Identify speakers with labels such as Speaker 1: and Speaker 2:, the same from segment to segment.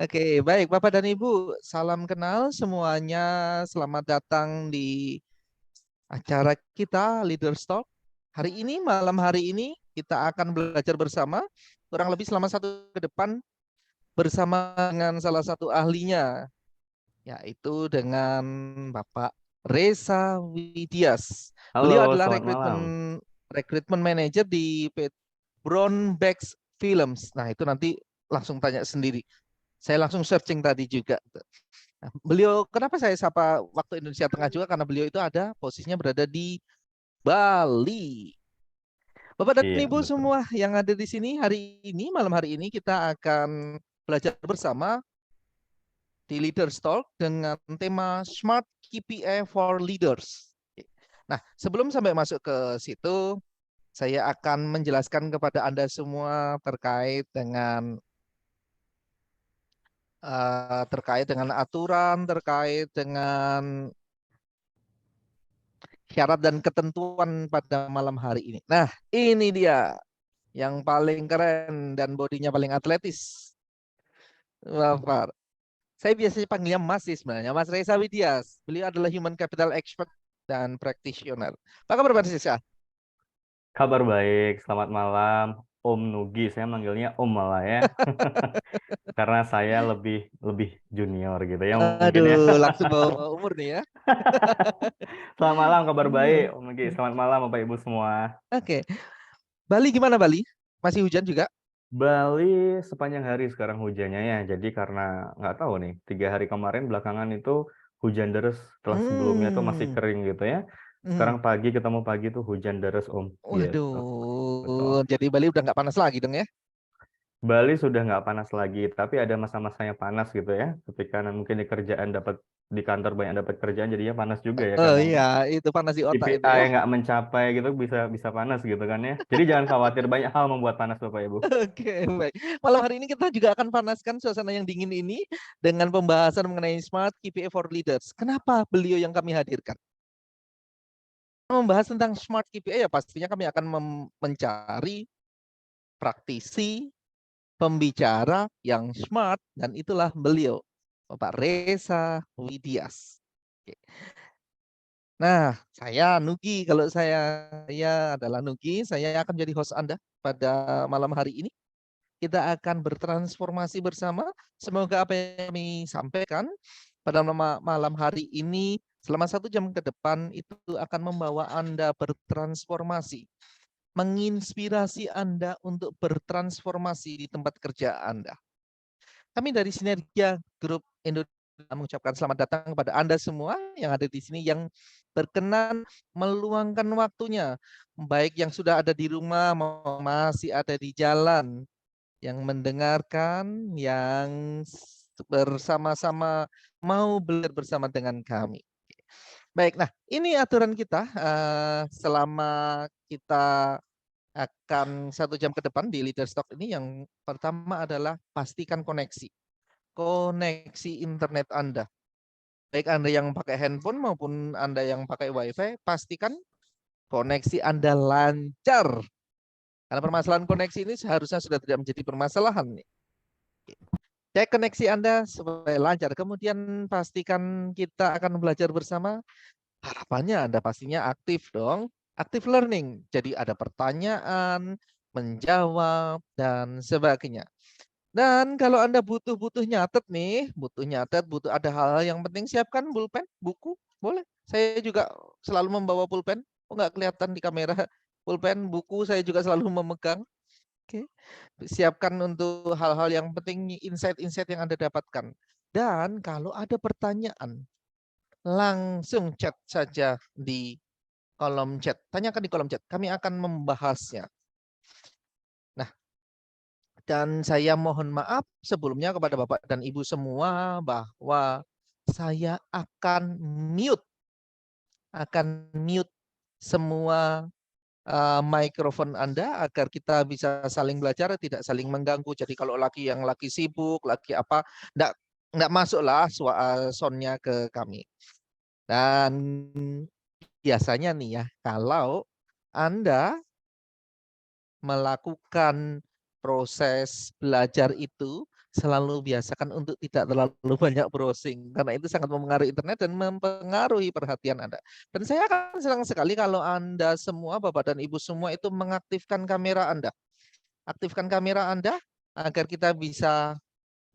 Speaker 1: Oke, baik Bapak dan Ibu, salam kenal semuanya. Selamat datang di acara kita Leaders Talk. Malam hari ini kita akan belajar bersama kurang lebih selama 1 ke depan bersama dengan salah satu ahlinya, yaitu dengan Bapak Reza Widias.
Speaker 2: Halo,
Speaker 1: Beliau adalah
Speaker 2: selamat malam.
Speaker 1: rekrutmen manager di Brown Bags Films. Nah, itu nanti langsung tanya sendiri. Saya langsung searching tadi juga. Nah, beliau, kenapa saya sapa waktu Indonesia Tengah juga? Karena beliau itu ada posisinya berada di Bali. Bapak dan
Speaker 2: Iya,
Speaker 1: Ibu
Speaker 2: betul.
Speaker 1: semua yang ada di sini malam hari ini kita akan belajar bersama di Leaders Talk dengan tema Smart KPI for Leaders. Nah, sebelum sampai masuk ke situ, saya akan menjelaskan kepada Anda semua terkait dengan aturan, terkait dengan syarat dan ketentuan pada malam hari ini. Nah, ini dia yang paling keren dan bodinya paling atletis. Bapak, saya biasanya panggilnya Mas sih sebenarnya, Mas Reza Widias. Beliau adalah Human Capital Expert dan Practitioner. Apa kabar Mas Reza?
Speaker 2: Kabar baik, selamat malam. Om Nugi, saya manggilnya Om malah ya. Karena saya lebih lebih junior gitu ya mungkin ya.
Speaker 1: Aduh, langsung bawa umur nih ya.
Speaker 2: Selamat malam, kabar baik
Speaker 1: Iya.
Speaker 2: Om Nugi. Selamat malam Bapak Ibu semua.
Speaker 1: Oke, Bali gimana Bali? Masih hujan juga?
Speaker 2: Bali sepanjang hari sekarang hujannya ya. Jadi karena nggak tahu nih, 3 hari kemarin belakangan itu hujan deras setelah sebelumnya tuh masih
Speaker 1: Hmm.
Speaker 2: kering gitu ya. Sekarang
Speaker 1: Hmm.
Speaker 2: pagi ketemu pagi tuh hujan deras Om. Gitu. Betul.
Speaker 1: Waduh, jadi Bali udah nggak panas lagi dong ya?
Speaker 2: Bali sudah nggak panas lagi, tapi ada masa-masanya panas gitu ya. Ketika mungkin di kerjaan di kantor banyak dapat kerjaan, jadinya panas juga ya
Speaker 1: Oh
Speaker 2: karena
Speaker 1: iya, itu panas di otak itu
Speaker 2: KPI
Speaker 1: ya.
Speaker 2: yang nggak mencapai gitu bisa bisa panas gitu kan ya. Jadi jangan khawatir, banyak hal membuat panas Bapak Ibu.
Speaker 1: Oke, baik. Malam hari ini kita juga akan panaskan suasana yang dingin ini dengan pembahasan mengenai Smart KPI for Leaders. Kenapa beliau yang kami hadirkan? Membahas tentang Smart KPI ya pastinya kami akan mencari praktisi, pembicara yang smart dan itulah beliau, Bapak Reza Widias. Oke. Nah, saya Nugi. Kalau saya adalah Nugi, saya akan jadi host Anda pada malam hari ini. Kita akan bertransformasi bersama. Semoga apa yang kami sampaikan pada malam hari ini selama 1 jam ke depan itu akan membawa Anda bertransformasi, menginspirasi Anda untuk bertransformasi di tempat kerja Anda. Kami dari Sinergia Group Indonesia mengucapkan selamat datang kepada Anda semua yang ada di sini yang berkenan meluangkan waktunya, baik yang sudah ada di rumah maupun masih ada di jalan, yang mendengarkan, yang bersama-sama mau belajar bersama dengan kami. Baik, nah ini aturan kita selama kita akan 1 jam ke depan di Leader Talk ini. Yang pertama adalah pastikan koneksi internet Anda. Baik Anda yang pakai handphone maupun Anda yang pakai WiFi, pastikan koneksi Anda lancar. Karena permasalahan koneksi ini seharusnya sudah tidak menjadi permasalahan nih. Cek koneksi Anda supaya lancar. Kemudian pastikan kita akan belajar bersama. Harapannya Anda pastinya aktif dong. Aktif learning. Jadi ada pertanyaan, menjawab, dan sebagainya. Dan kalau Anda butuh nyatet nih, butuh ada hal-hal yang penting, siapkan pulpen, buku, boleh. Saya juga selalu membawa pulpen. Oh, nggak kelihatan di kamera. Pulpen, buku saya juga selalu memegang. Oke. Siapkan untuk hal-hal yang penting, insight-insight yang Anda dapatkan. Dan kalau ada pertanyaan, langsung chat saja di kolom chat. Tanyakan di kolom chat. Kami akan membahasnya. Nah, dan saya mohon maaf sebelumnya kepada Bapak dan Ibu semua bahwa saya akan mute semua mikrofon Anda agar kita bisa saling belajar, tidak saling mengganggu. Jadi kalau yang lagi sibuk, lagi apa, enggak masuklah soundnya ke kami. Dan biasanya nih ya, kalau Anda melakukan proses belajar itu selalu biasakan untuk tidak terlalu banyak browsing, karena itu sangat mempengaruhi internet dan mempengaruhi perhatian Anda. Dan saya akan senang sekali kalau Anda semua, Bapak dan Ibu semua itu mengaktifkan kamera Anda. Aktifkan kamera Anda agar kita bisa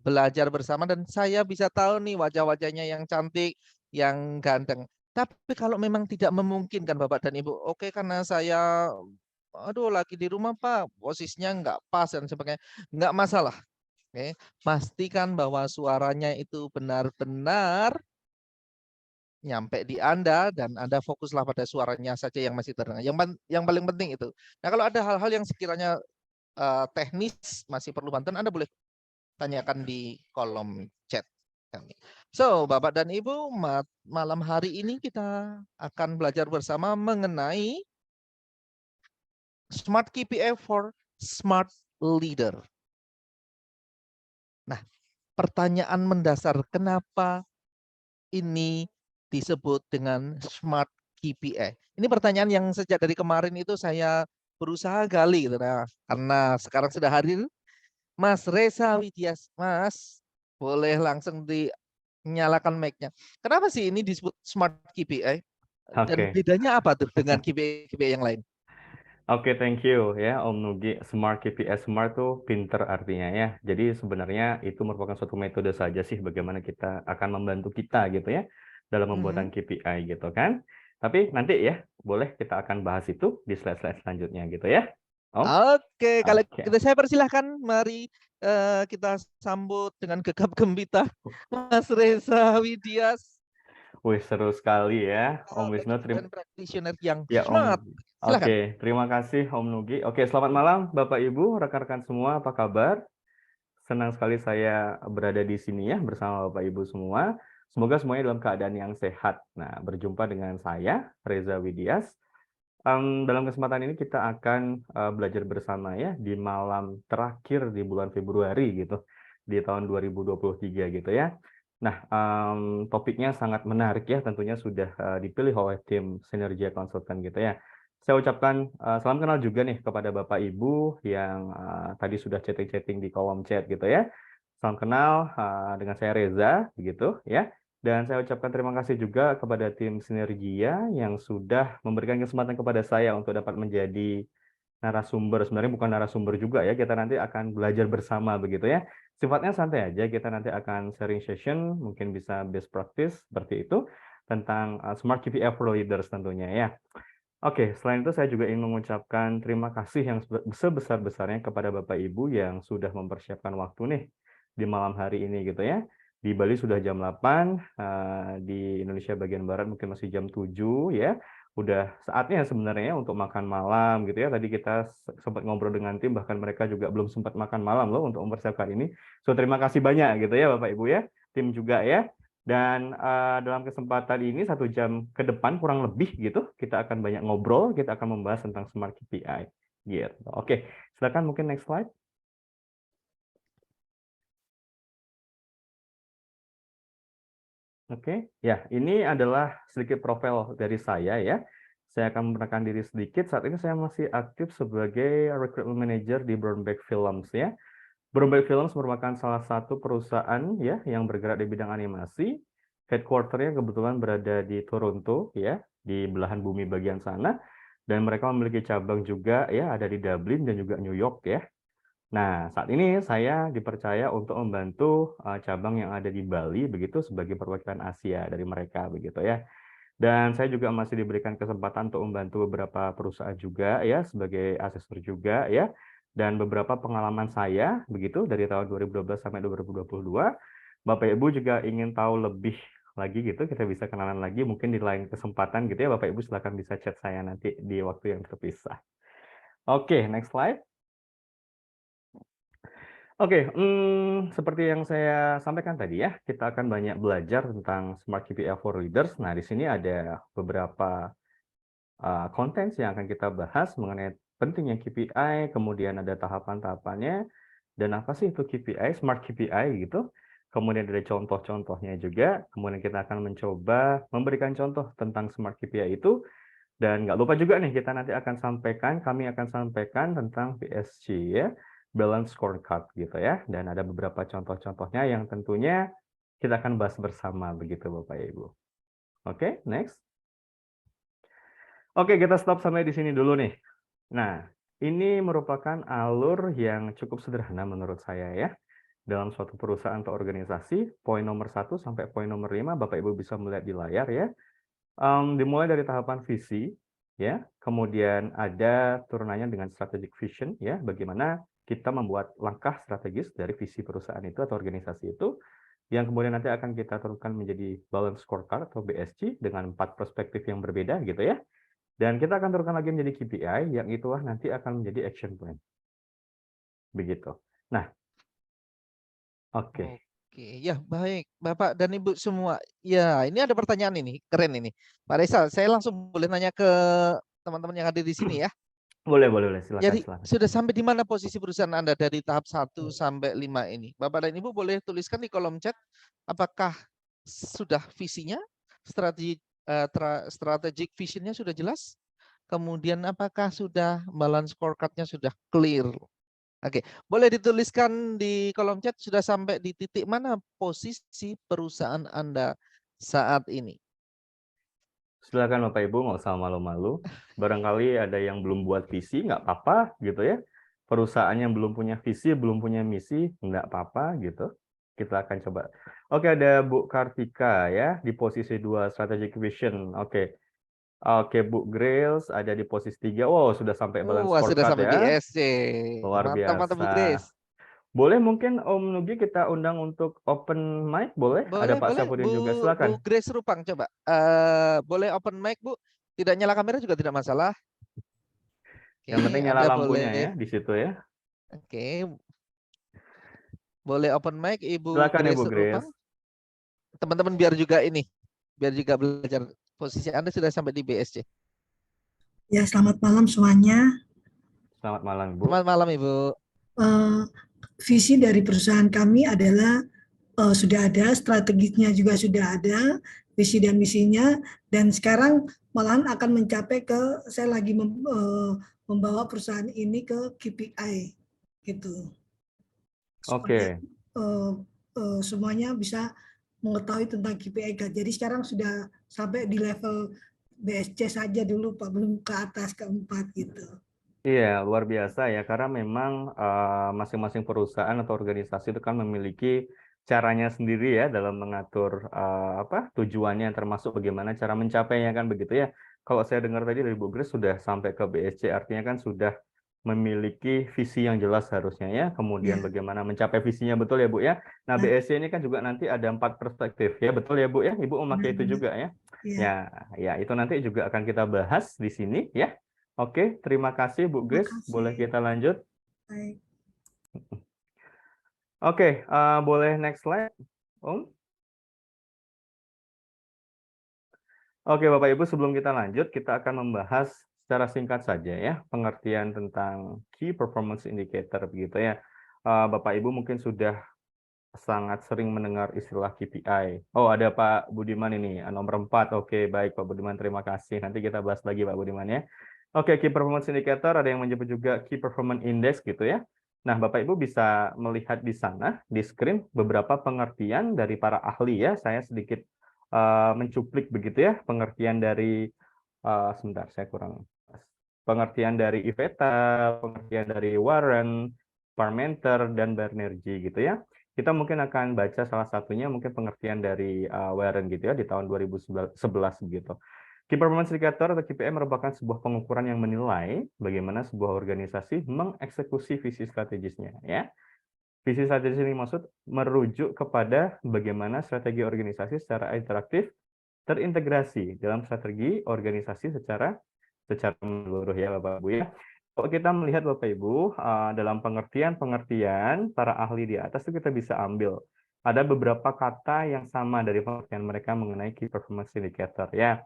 Speaker 1: belajar bersama dan saya bisa tahu nih wajah-wajahnya yang cantik, yang ganteng. Tapi kalau memang tidak memungkinkan Bapak dan Ibu, oke karena saya aduh lagi di rumah Pak, posisinya nggak pas dan sebagainya, nggak masalah. Oke, pastikan bahwa suaranya itu benar-benar nyampe di Anda dan Anda fokuslah pada suaranya saja yang masih terdengar. Yang paling penting itu. Nah, kalau ada hal-hal yang sekiranya teknis masih perlu bantuan, Anda boleh tanyakan di kolom chat kami. So, Bapak dan Ibu, malam hari ini kita akan belajar bersama mengenai Smart KPI for Smart Leader. Nah, pertanyaan mendasar kenapa ini disebut dengan Smart KPI? Ini pertanyaan yang sejak dari kemarin itu saya berusaha gali gitu. Nah, karena sekarang sudah hadir Mas Reza Widias, Mas, boleh langsung dinyalakan mic-nya. Kenapa sih ini disebut Smart KPI? Dan
Speaker 2: Oke.
Speaker 1: bedanya apa tuh dengan KPI yang lain?
Speaker 2: Oke, thank you ya Om Nugi. Smart KPI, smart tuh pinter artinya ya. Jadi sebenarnya itu merupakan suatu metode saja sih bagaimana kita akan membantu kita gitu ya dalam pembuatan KPI gitu kan. Tapi nanti ya boleh kita akan bahas itu di slide-slide selanjutnya gitu ya. Om?
Speaker 1: Oke, kalau
Speaker 2: Oke.
Speaker 1: kita saya persilahkan, mari kita sambut dengan gegap gempita Mas Reza Widias,
Speaker 2: Wih, seru sekali ya Om Wisnu.
Speaker 1: dan practitioner yang
Speaker 2: Ya
Speaker 1: smart.
Speaker 2: Om.
Speaker 1: Silakan.
Speaker 2: Oke, terima kasih Om Nugi. Oke, selamat malam Bapak Ibu, rekan-rekan semua, apa kabar? Senang sekali saya berada di sini ya bersama Bapak Ibu semua. Semoga semuanya dalam keadaan yang sehat. Nah, berjumpa dengan saya, Reza Widias. Dalam kesempatan ini kita akan belajar bersama ya di malam terakhir di bulan Februari gitu, di tahun 2023 gitu ya. Nah, topiknya sangat menarik ya, tentunya sudah dipilih oleh tim Sinergia Konsultan gitu ya. Saya ucapkan salam kenal juga nih kepada Bapak Ibu yang tadi sudah chatting-chatting di kolom chat gitu ya. Salam kenal dengan saya Reza begitu ya. Dan saya ucapkan terima kasih juga kepada tim Sinergia yang sudah memberikan kesempatan kepada saya untuk dapat menjadi narasumber. Sebenarnya bukan narasumber juga ya, kita nanti akan belajar bersama begitu ya. Sifatnya santai aja, kita nanti akan sharing session, mungkin bisa best practice seperti itu, tentang Smart KPI for Leaders tentunya ya. Oke, selain itu saya juga ingin mengucapkan terima kasih yang sebesar-besarnya kepada Bapak Ibu yang sudah mempersiapkan waktu nih di malam hari ini gitu ya. Di Bali sudah jam 8, di Indonesia bagian Barat mungkin masih jam 7 ya. Udah saatnya sebenarnya untuk makan malam gitu ya. Tadi kita sempat ngobrol dengan tim, bahkan mereka juga belum sempat makan malam loh untuk mempersiapkan ini. So, terima kasih banyak gitu ya Bapak Ibu ya. Tim juga ya. Dan dalam kesempatan ini 1 jam ke depan kurang lebih gitu, kita akan banyak ngobrol, kita akan membahas tentang Smart KPI. Gitu. Oke, silakan mungkin next slide. Oke, ya ini adalah sedikit profil dari saya ya. Saya akan memperkenalkan diri sedikit. Saat ini saya masih aktif sebagai recruitment manager di Brownback Films ya. Brownback Films merupakan salah satu perusahaan ya yang bergerak di bidang animasi. Headquarter-nya kebetulan berada di Toronto ya, di belahan bumi bagian sana. Dan mereka memiliki cabang juga ya ada di Dublin dan juga New York ya. Nah, saat ini saya dipercaya untuk membantu cabang yang ada di Bali begitu sebagai perwakilan Asia dari mereka begitu ya. Dan saya juga masih diberikan kesempatan untuk membantu beberapa perusahaan juga ya sebagai asesor juga ya. Dan beberapa pengalaman saya begitu dari tahun 2012 sampai 2022. Bapak Ibu juga ingin tahu lebih lagi gitu, kita bisa kenalan lagi mungkin di lain kesempatan gitu ya. Bapak Ibu silakan bisa chat saya nanti di waktu yang terpisah. Oke, next slide. Oke, seperti yang saya sampaikan tadi ya, kita akan banyak belajar tentang Smart KPI for Leaders. Nah, di sini ada beberapa konten yang akan kita bahas mengenai pentingnya KPI, kemudian ada tahapan-tahapannya, dan apa sih itu KPI, Smart KPI gitu. Kemudian ada contoh-contohnya juga, kemudian kita akan mencoba memberikan contoh tentang Smart KPI itu, dan nggak lupa juga nih, kita nanti akan sampaikan, kami akan sampaikan tentang PSG ya, balance scorecard gitu ya. Dan ada beberapa contoh-contohnya yang tentunya kita akan bahas bersama begitu Bapak Ibu. Oke, next. Oke, kita stop sampai di sini dulu nih. Nah, ini merupakan alur yang cukup sederhana menurut saya ya. Dalam suatu perusahaan atau organisasi, poin nomor 1 sampai poin nomor 5 Bapak Ibu bisa melihat di layar ya. Dimulai dari tahapan visi, ya, kemudian ada turunannya dengan strategic vision, ya, bagaimana kita membuat langkah strategis dari visi perusahaan itu atau organisasi itu, yang kemudian nanti akan kita turunkan menjadi balance scorecard atau BSC dengan 4 perspektif yang berbeda gitu ya. Dan kita akan turunkan lagi menjadi KPI, yang itulah nanti akan menjadi action plan. Begitu. Nah, oke.
Speaker 1: Oke, ya baik, Bapak dan Ibu semua. Ya, ini ada pertanyaan ini, keren ini. Pak Reza, saya langsung boleh nanya ke teman-teman yang hadir di sini ya.
Speaker 2: Boleh, boleh, silakan,
Speaker 1: Jadi
Speaker 2: silakan.
Speaker 1: sudah sampai di mana posisi perusahaan Anda dari tahap 1 sampai 5 ini? Bapak dan Ibu boleh tuliskan di kolom chat apakah sudah visinya, strategic visionnya sudah jelas? Kemudian apakah sudah balance scorecard-nya sudah clear? Oke, boleh dituliskan di kolom chat sudah sampai di titik mana posisi perusahaan Anda saat ini?
Speaker 2: Silakan Bapak Ibu, nggak usah malu-malu. Barangkali ada yang belum buat visi, nggak apa-apa gitu ya. Perusahaan yang belum punya visi, belum punya misi, nggak apa-apa gitu. Kita akan coba. Oke, ada Bu Kartika ya di posisi 2 strategic vision. Oke. Oke, Bu Grace ada di posisi 3. Wow, sudah sampai balance
Speaker 1: Wah, sudah
Speaker 2: scorecard
Speaker 1: sampai
Speaker 2: ya.
Speaker 1: BSC.
Speaker 2: Luar
Speaker 1: Mantap, mantap Bu
Speaker 2: biasa.
Speaker 1: Grace.
Speaker 2: Boleh mungkin Om Nugi kita undang untuk open mic, boleh? Ada
Speaker 1: Boleh,
Speaker 2: Pak
Speaker 1: boleh
Speaker 2: Syafudin juga,
Speaker 1: Bu
Speaker 2: silakan.
Speaker 1: Grace Rupang coba. Boleh open mic Bu? Tidak nyala kamera juga tidak masalah.
Speaker 2: Yang
Speaker 1: Oke,
Speaker 2: penting nyala
Speaker 1: Anda
Speaker 2: lampunya ya
Speaker 1: boleh.
Speaker 2: di situ ya.
Speaker 1: Oke, boleh open mic Ibu
Speaker 2: Silakan Ibu
Speaker 1: Grace Rupang.
Speaker 2: Grace.
Speaker 1: Teman-teman biar juga ini, biar juga belajar. Posisi Anda sudah sampai di BSC.
Speaker 3: Ya, selamat malam semuanya.
Speaker 2: Selamat malam Ibu.
Speaker 1: Selamat malam Ibu.
Speaker 3: Visi dari perusahaan kami adalah sudah ada, strateginya juga sudah ada, visi dan misinya, dan sekarang malahan akan mencapai ke, saya lagi membawa perusahaan ini ke KPI, gitu. Supaya semuanya bisa mengetahui tentang KPI. Jadi sekarang sudah sampai di level BSC saja dulu Pak, belum ke atas ke 4 gitu.
Speaker 2: Iya, luar biasa ya, karena memang masing-masing perusahaan atau organisasi itu kan memiliki caranya sendiri ya dalam mengatur tujuannya, termasuk bagaimana cara mencapainya kan begitu ya. Kalau saya dengar tadi dari Bu Grace sudah sampai ke BSC, artinya kan sudah memiliki visi yang jelas harusnya ya, kemudian bagaimana mencapai visinya, betul ya Bu ya. Nah, BSC ini kan juga nanti ada 4 perspektif ya, betul ya Bu ya, Ibu memakai itu juga ya. Ya, itu nanti juga akan kita bahas di sini ya. Oke, terima kasih Bu Grace. Boleh kita lanjut?
Speaker 3: Baik.
Speaker 2: Oke, boleh next slide, Om? Oke, Bapak Ibu, sebelum kita lanjut, kita akan membahas secara singkat saja ya pengertian tentang Key Performance Indicator begitu ya. Bapak Ibu mungkin sudah sangat sering mendengar istilah KPI. Oh, ada Pak Budiman ini, nomor 4. Oke, baik Pak Budiman, terima kasih. Nanti kita bahas lagi Pak Budiman ya. Oke, Key Performance Indicator, ada yang menyebut juga Key Performance Index gitu ya. Nah, Bapak Ibu bisa melihat di sana, di screen, beberapa pengertian dari para ahli ya. Saya sedikit mencuplik begitu ya, pengertian dari, sebentar, saya kurang. Pengertian dari Iveta, pengertian dari Warren, Parmenter, dan Banerjee gitu ya. Kita mungkin akan baca salah satunya, mungkin pengertian dari Warren gitu ya, di tahun 2011 begitu. Key Performance Indicator atau KPI merupakan sebuah pengukuran yang menilai bagaimana sebuah organisasi mengeksekusi visi strategisnya ya. Visi strategis ini maksud merujuk kepada bagaimana strategi organisasi secara interaktif terintegrasi dalam strategi organisasi secara menyeluruh ya Bapak Ibu ya. Kalau kita melihat Bapak Ibu dalam pengertian para ahli di atas itu kita bisa ambil ada beberapa kata yang sama dari pengertian mereka mengenai Key Performance Indicator ya.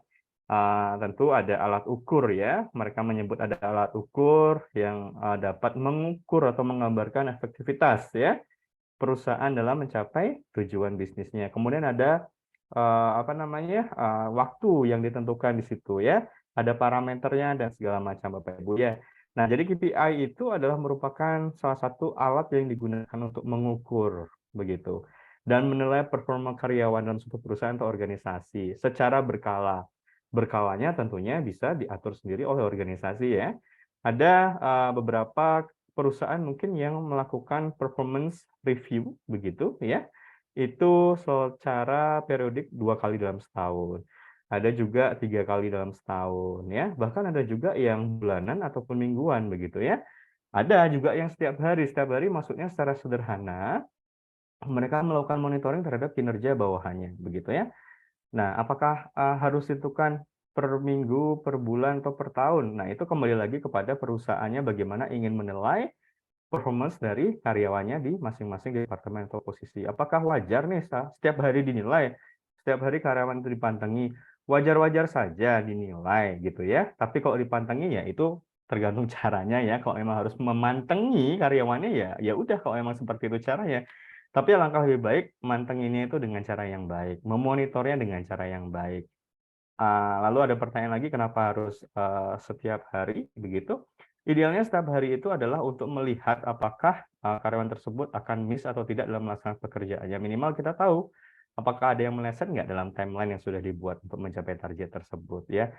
Speaker 2: Tentu ada alat ukur ya. Mereka menyebut ada alat ukur yang dapat mengukur atau menggambarkan efektivitas ya perusahaan dalam mencapai tujuan bisnisnya. Kemudian ada waktu yang ditentukan di situ ya. Ada parameternya dan segala macam Bapak Ibu ya. Nah, jadi KPI itu adalah merupakan salah satu alat yang digunakan untuk mengukur begitu dan menilai performa karyawan dalam suatu perusahaan atau organisasi secara berkala. Berkalanya tentunya bisa diatur sendiri oleh organisasi ya. Ada beberapa perusahaan mungkin yang melakukan performance review begitu ya. Itu secara periodik 2 kali dalam setahun. Ada juga 3 kali dalam setahun ya. Bahkan ada juga yang bulanan ataupun mingguan begitu ya. Ada juga yang setiap hari. Setiap hari maksudnya secara sederhana mereka melakukan monitoring terhadap kinerja bawahannya begitu ya. Nah, apakah harus ditentukan per minggu, per bulan atau per tahun? Nah, itu kembali lagi kepada perusahaannya bagaimana ingin menilai performance dari karyawannya di masing-masing departemen atau posisi. Apakah wajar nih setiap hari dinilai, setiap hari karyawan itu dipantengin? Wajar-wajar saja dinilai gitu ya. Tapi kalau dipantengin ya itu tergantung caranya ya. Kalau memang harus memantengi karyawannya ya ya udah kalau memang seperti itu caranya. Tapi alangkah lebih baik mantenginnya itu dengan cara yang baik, memonitornya dengan cara yang baik. Lalu ada pertanyaan lagi, kenapa harus setiap hari begitu? Idealnya setiap hari itu adalah untuk melihat apakah karyawan tersebut akan miss atau tidak dalam melaksanakan pekerjaannya. Minimal kita tahu apakah ada yang meleset nggak dalam timeline yang sudah dibuat untuk mencapai target tersebut ya.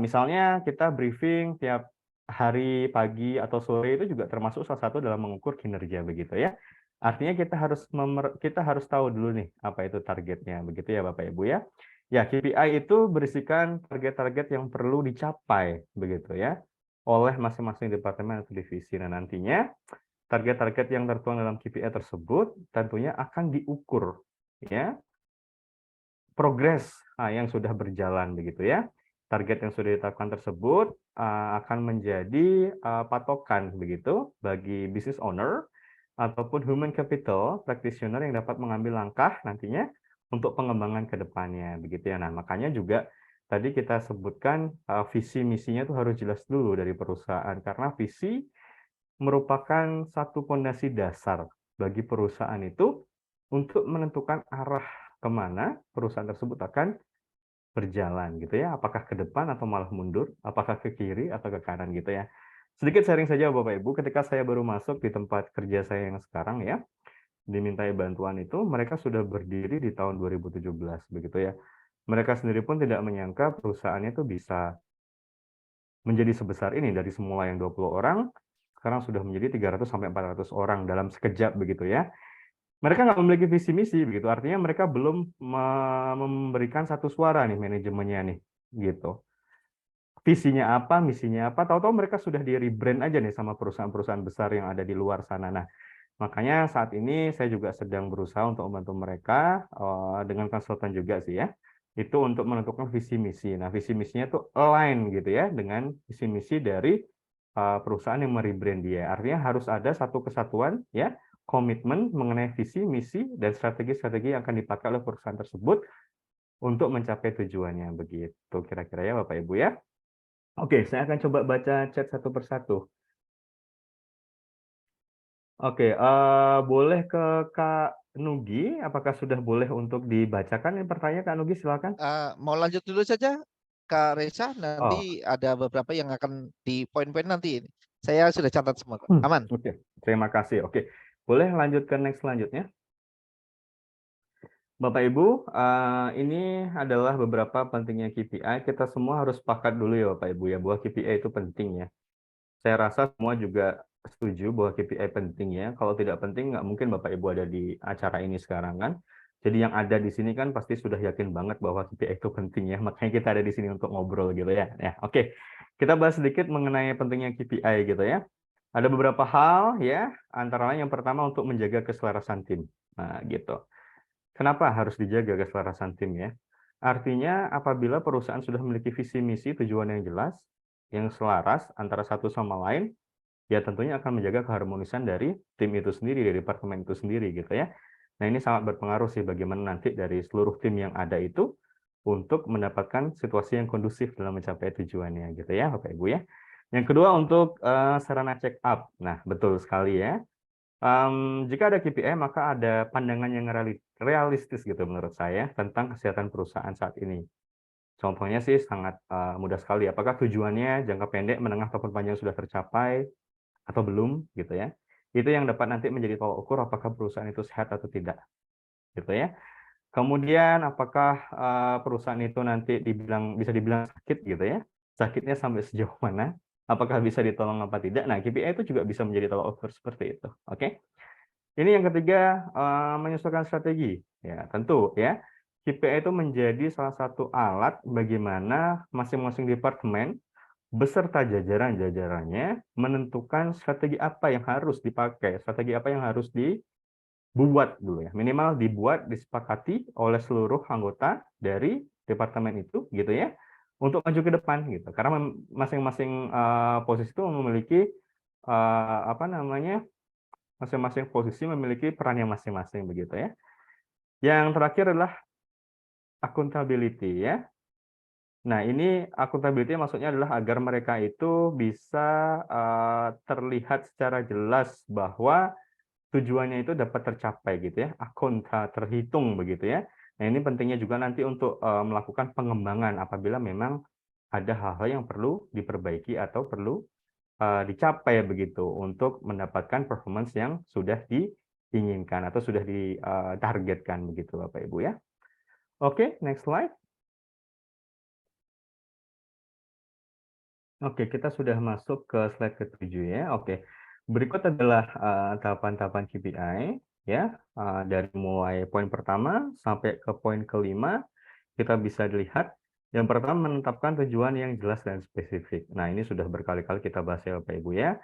Speaker 2: Misalnya kita briefing tiap hari pagi atau sore itu juga termasuk salah satu dalam mengukur kinerja begitu ya. Artinya kita harus tahu dulu nih apa itu targetnya begitu ya Bapak Ibu ya. Ya, KPI itu berisikan target-target yang perlu dicapai begitu ya oleh masing-masing departemen atau divisi. Nah, nantinya target-target yang tertuang dalam KPI tersebut tentunya akan diukur ya progres yang sudah berjalan begitu ya. Target yang sudah ditetapkan tersebut akan menjadi patokan begitu bagi business owner ataupun human capital practitioner yang dapat mengambil langkah nantinya untuk pengembangan ke depannya begitu ya. Nah, makanya juga tadi kita sebutkan visi misinya itu harus jelas dulu dari perusahaan karena visi merupakan satu fondasi dasar bagi perusahaan itu untuk menentukan arah kemana perusahaan tersebut akan berjalan gitu ya. Apakah ke depan atau malah mundur, apakah ke kiri atau ke kanan gitu ya. Sedikit sharing saja Bapak Ibu, ketika saya baru masuk di tempat kerja saya yang sekarang ya, dimintai bantuan itu, mereka sudah berdiri di tahun 2017 begitu ya. Mereka sendiri pun tidak menyangka perusahaannya itu bisa menjadi sebesar ini dari semula yang 20 orang, sekarang sudah menjadi 300 sampai 400 orang dalam sekejap begitu ya. Mereka nggak memiliki visi misi begitu, artinya mereka belum memberikan satu suara nih manajemennya nih, gitu. Visinya apa, misinya apa, tahu-tahu mereka sudah di rebrand aja nih sama perusahaan-perusahaan besar yang ada di luar sana. Nah, makanya saat ini saya juga sedang berusaha untuk membantu mereka dengan konsultan juga sih ya. Itu untuk menentukan visi misi. Nah, visi misinya tuh align gitu ya dengan visi misi dari perusahaan yang merebrand dia. Artinya harus ada satu kesatuan ya, komitmen mengenai visi, misi dan strategi-strategi yang akan dipakai oleh perusahaan tersebut untuk mencapai tujuannya begitu kira-kira ya Bapak Ibu ya. Oke, saya akan coba baca chat satu persatu. Oke, boleh ke Kak Nugi, apakah sudah boleh untuk dibacakan yang pertanyaan Kak Nugi, silakan.
Speaker 1: Mau lanjut dulu saja, Kak Reza.
Speaker 2: Oh,
Speaker 1: Nanti ada beberapa yang akan di poin-poin nanti. Saya sudah catat semua, Kak. Aman.
Speaker 2: oke, terima kasih. Oke, boleh lanjut ke next selanjutnya. Bapak Ibu, ini adalah beberapa pentingnya KPI. Kita semua harus sepakat dulu ya Bapak Ibu ya, bahwa KPI itu penting ya. Saya rasa semua juga setuju bahwa KPI penting ya. Kalau tidak penting, nggak mungkin Bapak Ibu ada di acara ini sekarang kan. Jadi yang ada di sini kan pasti sudah yakin banget bahwa KPI itu penting ya. Makanya kita ada di sini untuk ngobrol gitu ya. Ya, oke. Kita bahas sedikit mengenai pentingnya KPI gitu ya. Ada beberapa hal ya, antara lain yang pertama untuk menjaga keselarasan tim. Nah, gitu. Kenapa harus dijaga keselarasan tim ya? Artinya apabila perusahaan sudah memiliki visi misi tujuan yang jelas, yang selaras antara satu sama lain, ya tentunya akan menjaga keharmonisan dari tim itu sendiri, dari departemen itu sendiri gitu ya. Nah ini sangat berpengaruh sih bagaimana nanti dari seluruh tim yang ada itu untuk mendapatkan situasi yang kondusif dalam mencapai tujuannya gitu ya Bapak Ibu ya. Yang kedua untuk sarana check up. Nah betul sekali ya. Jika ada KPI, maka ada pandangan yang realistis gitu menurut saya tentang kesehatan perusahaan saat ini. Contohnya sih sangat mudah sekali. Apakah tujuannya jangka pendek, menengah, ataupun panjang sudah tercapai atau belum, gitu ya. Itu yang dapat nanti menjadi tolak ukur apakah perusahaan itu sehat atau tidak, gitu ya. Kemudian apakah perusahaan itu nanti bisa dibilang sakit, gitu ya. Sakitnya sampai sejauh mana? Apakah bisa ditolong apa tidak? Nah, KPI itu juga bisa menjadi tolak ukur seperti itu. Oke. Ini yang ketiga, menyesuaikan strategi. Ya, tentu ya. KPI itu menjadi salah satu alat bagaimana masing-masing departemen beserta jajaran-jajarannya menentukan strategi apa yang harus dipakai, strategi apa yang harus dibuat dulu ya. Minimal dibuat, disepakati oleh seluruh anggota dari departemen itu gitu ya, untuk maju ke depan gitu. Karena masing-masing posisi itu memiliki apa namanya? Masing-masing posisi memiliki perannya masing-masing begitu ya. Yang terakhir adalah accountability ya. Nah, ini accountability maksudnya adalah agar mereka itu bisa terlihat secara jelas bahwa tujuannya itu dapat tercapai gitu ya, terhitung begitu ya. Nah, ini pentingnya juga nanti untuk melakukan pengembangan apabila memang ada hal-hal yang perlu diperbaiki atau perlu dicapai begitu untuk mendapatkan performance yang sudah diinginkan atau sudah ditargetkan begitu Bapak Ibu ya. Oke, next slide. Oke, kita sudah masuk ke slide ke-7 ya. Oke. Berikut adalah tahapan-tahapan KPI ya. Dari mulai poin pertama sampai ke poin kelima kita bisa dilihat yang pertama menetapkan tujuan yang jelas dan spesifik. Nah, ini sudah berkali-kali kita bahas ya Bapak Ibu ya.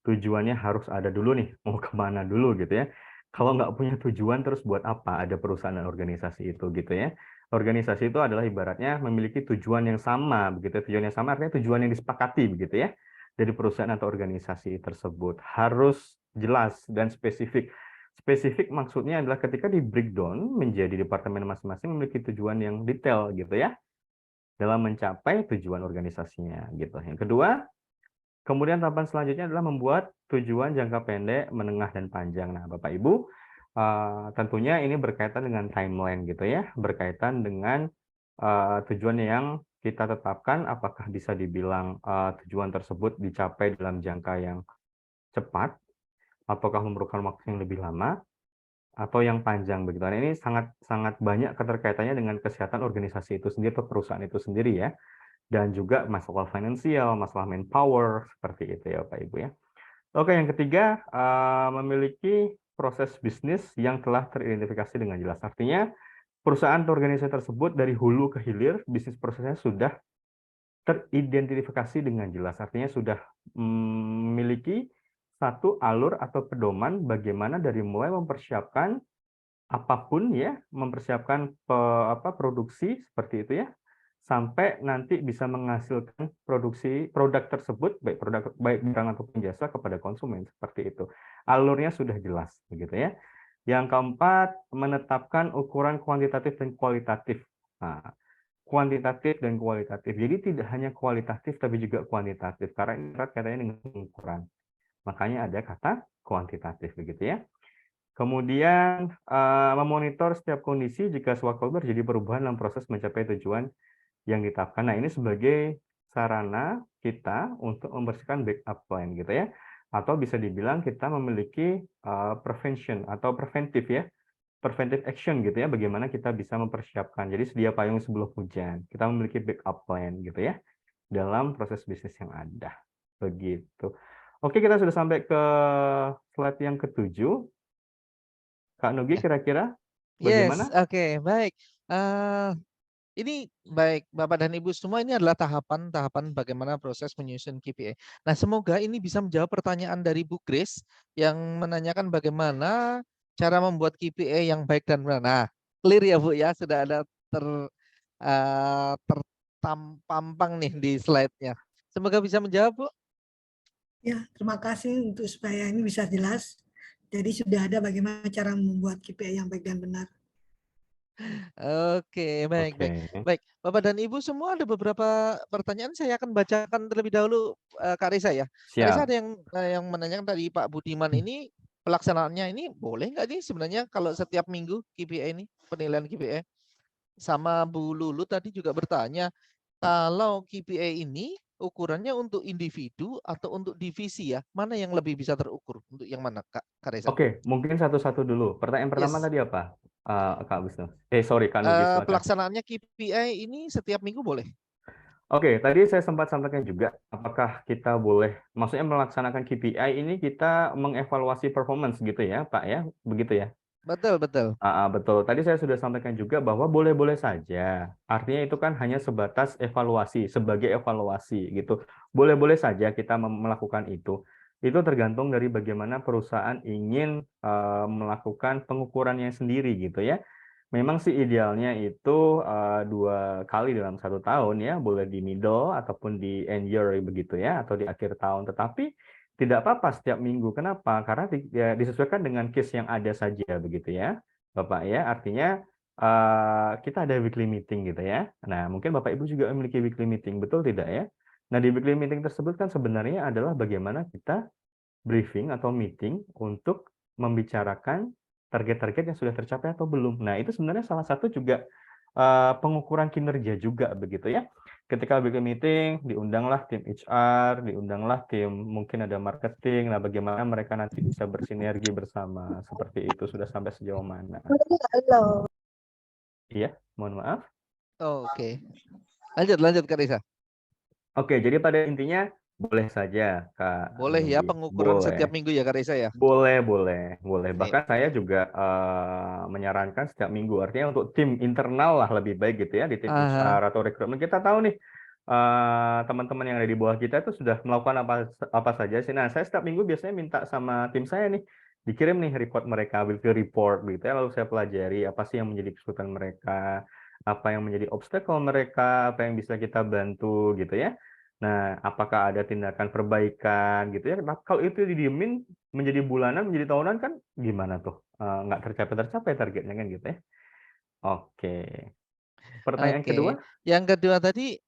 Speaker 2: Tujuannya harus ada dulu nih, mau kemana dulu gitu ya. Kalau nggak punya tujuan terus buat apa ada perusahaan dan organisasi itu gitu ya. Organisasi itu adalah ibaratnya memiliki tujuan yang sama, begitu. Tujuan yang sama artinya tujuan yang disepakati, begitu ya. Dari perusahaan atau organisasi tersebut harus jelas dan spesifik. Spesifik maksudnya adalah ketika di breakdown menjadi departemen masing-masing memiliki tujuan yang detail, gitu ya, dalam mencapai tujuan organisasinya, gitu. Yang kedua, kemudian tahapan selanjutnya adalah membuat tujuan jangka pendek, menengah, dan panjang. Nah, Bapak Ibu, tentunya ini berkaitan dengan timeline gitu ya, berkaitan dengan tujuan yang kita tetapkan, apakah bisa dibilang tujuan tersebut dicapai dalam jangka yang cepat, ataukah memerlukan waktu yang lebih lama, atau yang panjang begitu. Nah, ini sangat banyak keterkaitannya dengan kesehatan organisasi itu sendiri atau perusahaan itu sendiri ya, dan juga masalah finansial, masalah manpower seperti itu ya Bapak Ibu ya. Oke, yang ketiga, memiliki proses bisnis yang telah teridentifikasi dengan jelas. Artinya, perusahaan atau organisasi tersebut dari hulu ke hilir, bisnis prosesnya sudah teridentifikasi dengan jelas. Artinya sudah memiliki satu alur atau pedoman bagaimana dari mulai mempersiapkan apapun ya, mempersiapkan produksi seperti itu ya, sampai nanti bisa menghasilkan produk tersebut, baik barang ataupun jasa kepada konsumen seperti itu. Alurnya sudah jelas begitu ya. Yang keempat, menetapkan ukuran kuantitatif dan kualitatif. Nah, kuantitatif dan kualitatif. Jadi tidak hanya kualitatif tapi juga kuantitatif karena ini erat kaitannya dengan ukuran. Makanya ada kata kuantitatif begitu ya. Kemudian memonitor setiap kondisi jika sewaktu terjadi perubahan dalam proses mencapai tujuan yang ditetapkan. Nah, ini sebagai sarana kita untuk membersihkan backup plan gitu ya. Atau bisa dibilang kita memiliki prevention atau preventif ya. Preventive action gitu ya, bagaimana kita bisa mempersiapkan. Jadi sedia payung sebelum hujan. Kita memiliki backup plan gitu ya dalam proses bisnis yang ada. Begitu. Oke, kita sudah sampai ke slide yang ke-7. Kak Nugi, kira-kira
Speaker 1: Yes,
Speaker 2: bagaimana?
Speaker 1: oke, baik. Ini baik Bapak dan Ibu semua, ini adalah tahapan-tahapan bagaimana proses menyusun KPI. Nah, semoga ini bisa menjawab pertanyaan dari Bu Grace yang menanyakan bagaimana cara membuat KPI yang baik dan benar. Nah, clear ya Bu ya, sudah ada terpampang nih di slide-nya. Semoga bisa menjawab Bu.
Speaker 3: Ya, terima kasih untuk supaya ini bisa jelas. Jadi sudah ada bagaimana cara membuat KPI yang baik dan benar.
Speaker 1: Oke, baik, baik.
Speaker 2: Oke.
Speaker 1: Baik, Bapak dan Ibu semua ada beberapa pertanyaan, saya akan bacakan terlebih dahulu Kak Risa ya. Kak Risa
Speaker 2: Siap.
Speaker 1: ada yang menanyakan tadi Pak Budiman ini pelaksanaannya ini boleh nggak nih sebenarnya kalau setiap minggu KPI ini, penilaian KPI? sama Bu Lulu tadi juga bertanya, kalau KPI ini ukurannya untuk individu atau untuk divisi ya? Mana yang lebih bisa terukur? Untuk yang mana, Kak Reza?
Speaker 2: Oke, mungkin satu-satu dulu. Pertanyaan pertama
Speaker 1: Yes.
Speaker 2: tadi apa, Kak Wisnu? Sorry, Kak Nugi, silakan.
Speaker 1: Pelaksanaannya KPI ini setiap minggu boleh?
Speaker 2: Oke, tadi saya sempat sampaikan juga, apakah kita boleh, maksudnya melaksanakan KPI ini kita mengevaluasi performance gitu ya, Pak ya, begitu ya?
Speaker 1: Betul, betul.
Speaker 2: Betul. Tadi saya sudah sampaikan juga bahwa boleh-boleh saja. Artinya itu kan hanya sebatas evaluasi, sebagai evaluasi gitu. Boleh-boleh saja kita melakukan itu. Itu tergantung dari bagaimana perusahaan ingin melakukan pengukurannya sendiri gitu ya. Memang sih idealnya itu 2 kali dalam 1 tahun ya, boleh di middle ataupun di end year begitu ya, atau di akhir tahun. Tetapi tidak apa-apa setiap minggu. Kenapa? Karena disesuaikan dengan case yang ada saja begitu ya, Bapak ya. Artinya kita ada weekly meeting gitu ya. Nah, mungkin Bapak Ibu juga memiliki weekly meeting, betul tidak ya? Nah, di weekly meeting tersebut kan sebenarnya adalah bagaimana kita briefing atau meeting untuk membicarakan target-target yang sudah tercapai atau belum. Nah, itu sebenarnya salah satu juga pengukuran kinerja juga begitu ya. Ketika bikin meeting, diundanglah tim HR, diundanglah tim mungkin ada marketing. Nah, bagaimana mereka nanti bisa bersinergi bersama seperti itu, sudah sampai sejauh mana?
Speaker 3: Halo.
Speaker 2: Iya, mohon maaf.
Speaker 1: Oke. Lanjut Kak Reza.
Speaker 2: Oke, jadi pada intinya boleh saja, Kak
Speaker 1: Boleh ya
Speaker 2: Nugi.
Speaker 1: pengukuran setiap
Speaker 2: Boleh.
Speaker 1: minggu ya Kak Reza ya?
Speaker 2: Boleh, boleh, boleh.
Speaker 1: Nih.
Speaker 2: Bahkan saya juga menyarankan setiap minggu. Artinya untuk tim internal lah lebih baik gitu ya, di tim HR atau rekrutmen. Kita tahu nih teman-teman yang ada di bawah kita itu sudah melakukan apa saja sih. Nah, saya setiap minggu biasanya minta sama tim saya nih, dikirim nih report mereka, weekly report gitu ya. Lalu saya pelajari apa sih yang menjadi kesulitan mereka, apa yang menjadi obstacle mereka, apa yang bisa kita bantu gitu ya. Nah, apakah ada tindakan perbaikan gitu ya? Nah, kalau itu didiemin menjadi bulanan, menjadi tahunan kan gimana tuh? Nggak tercapai targetnya kan gitu ya. Oke. Pertanyaan kedua?
Speaker 1: Oke. Yang kedua tadi,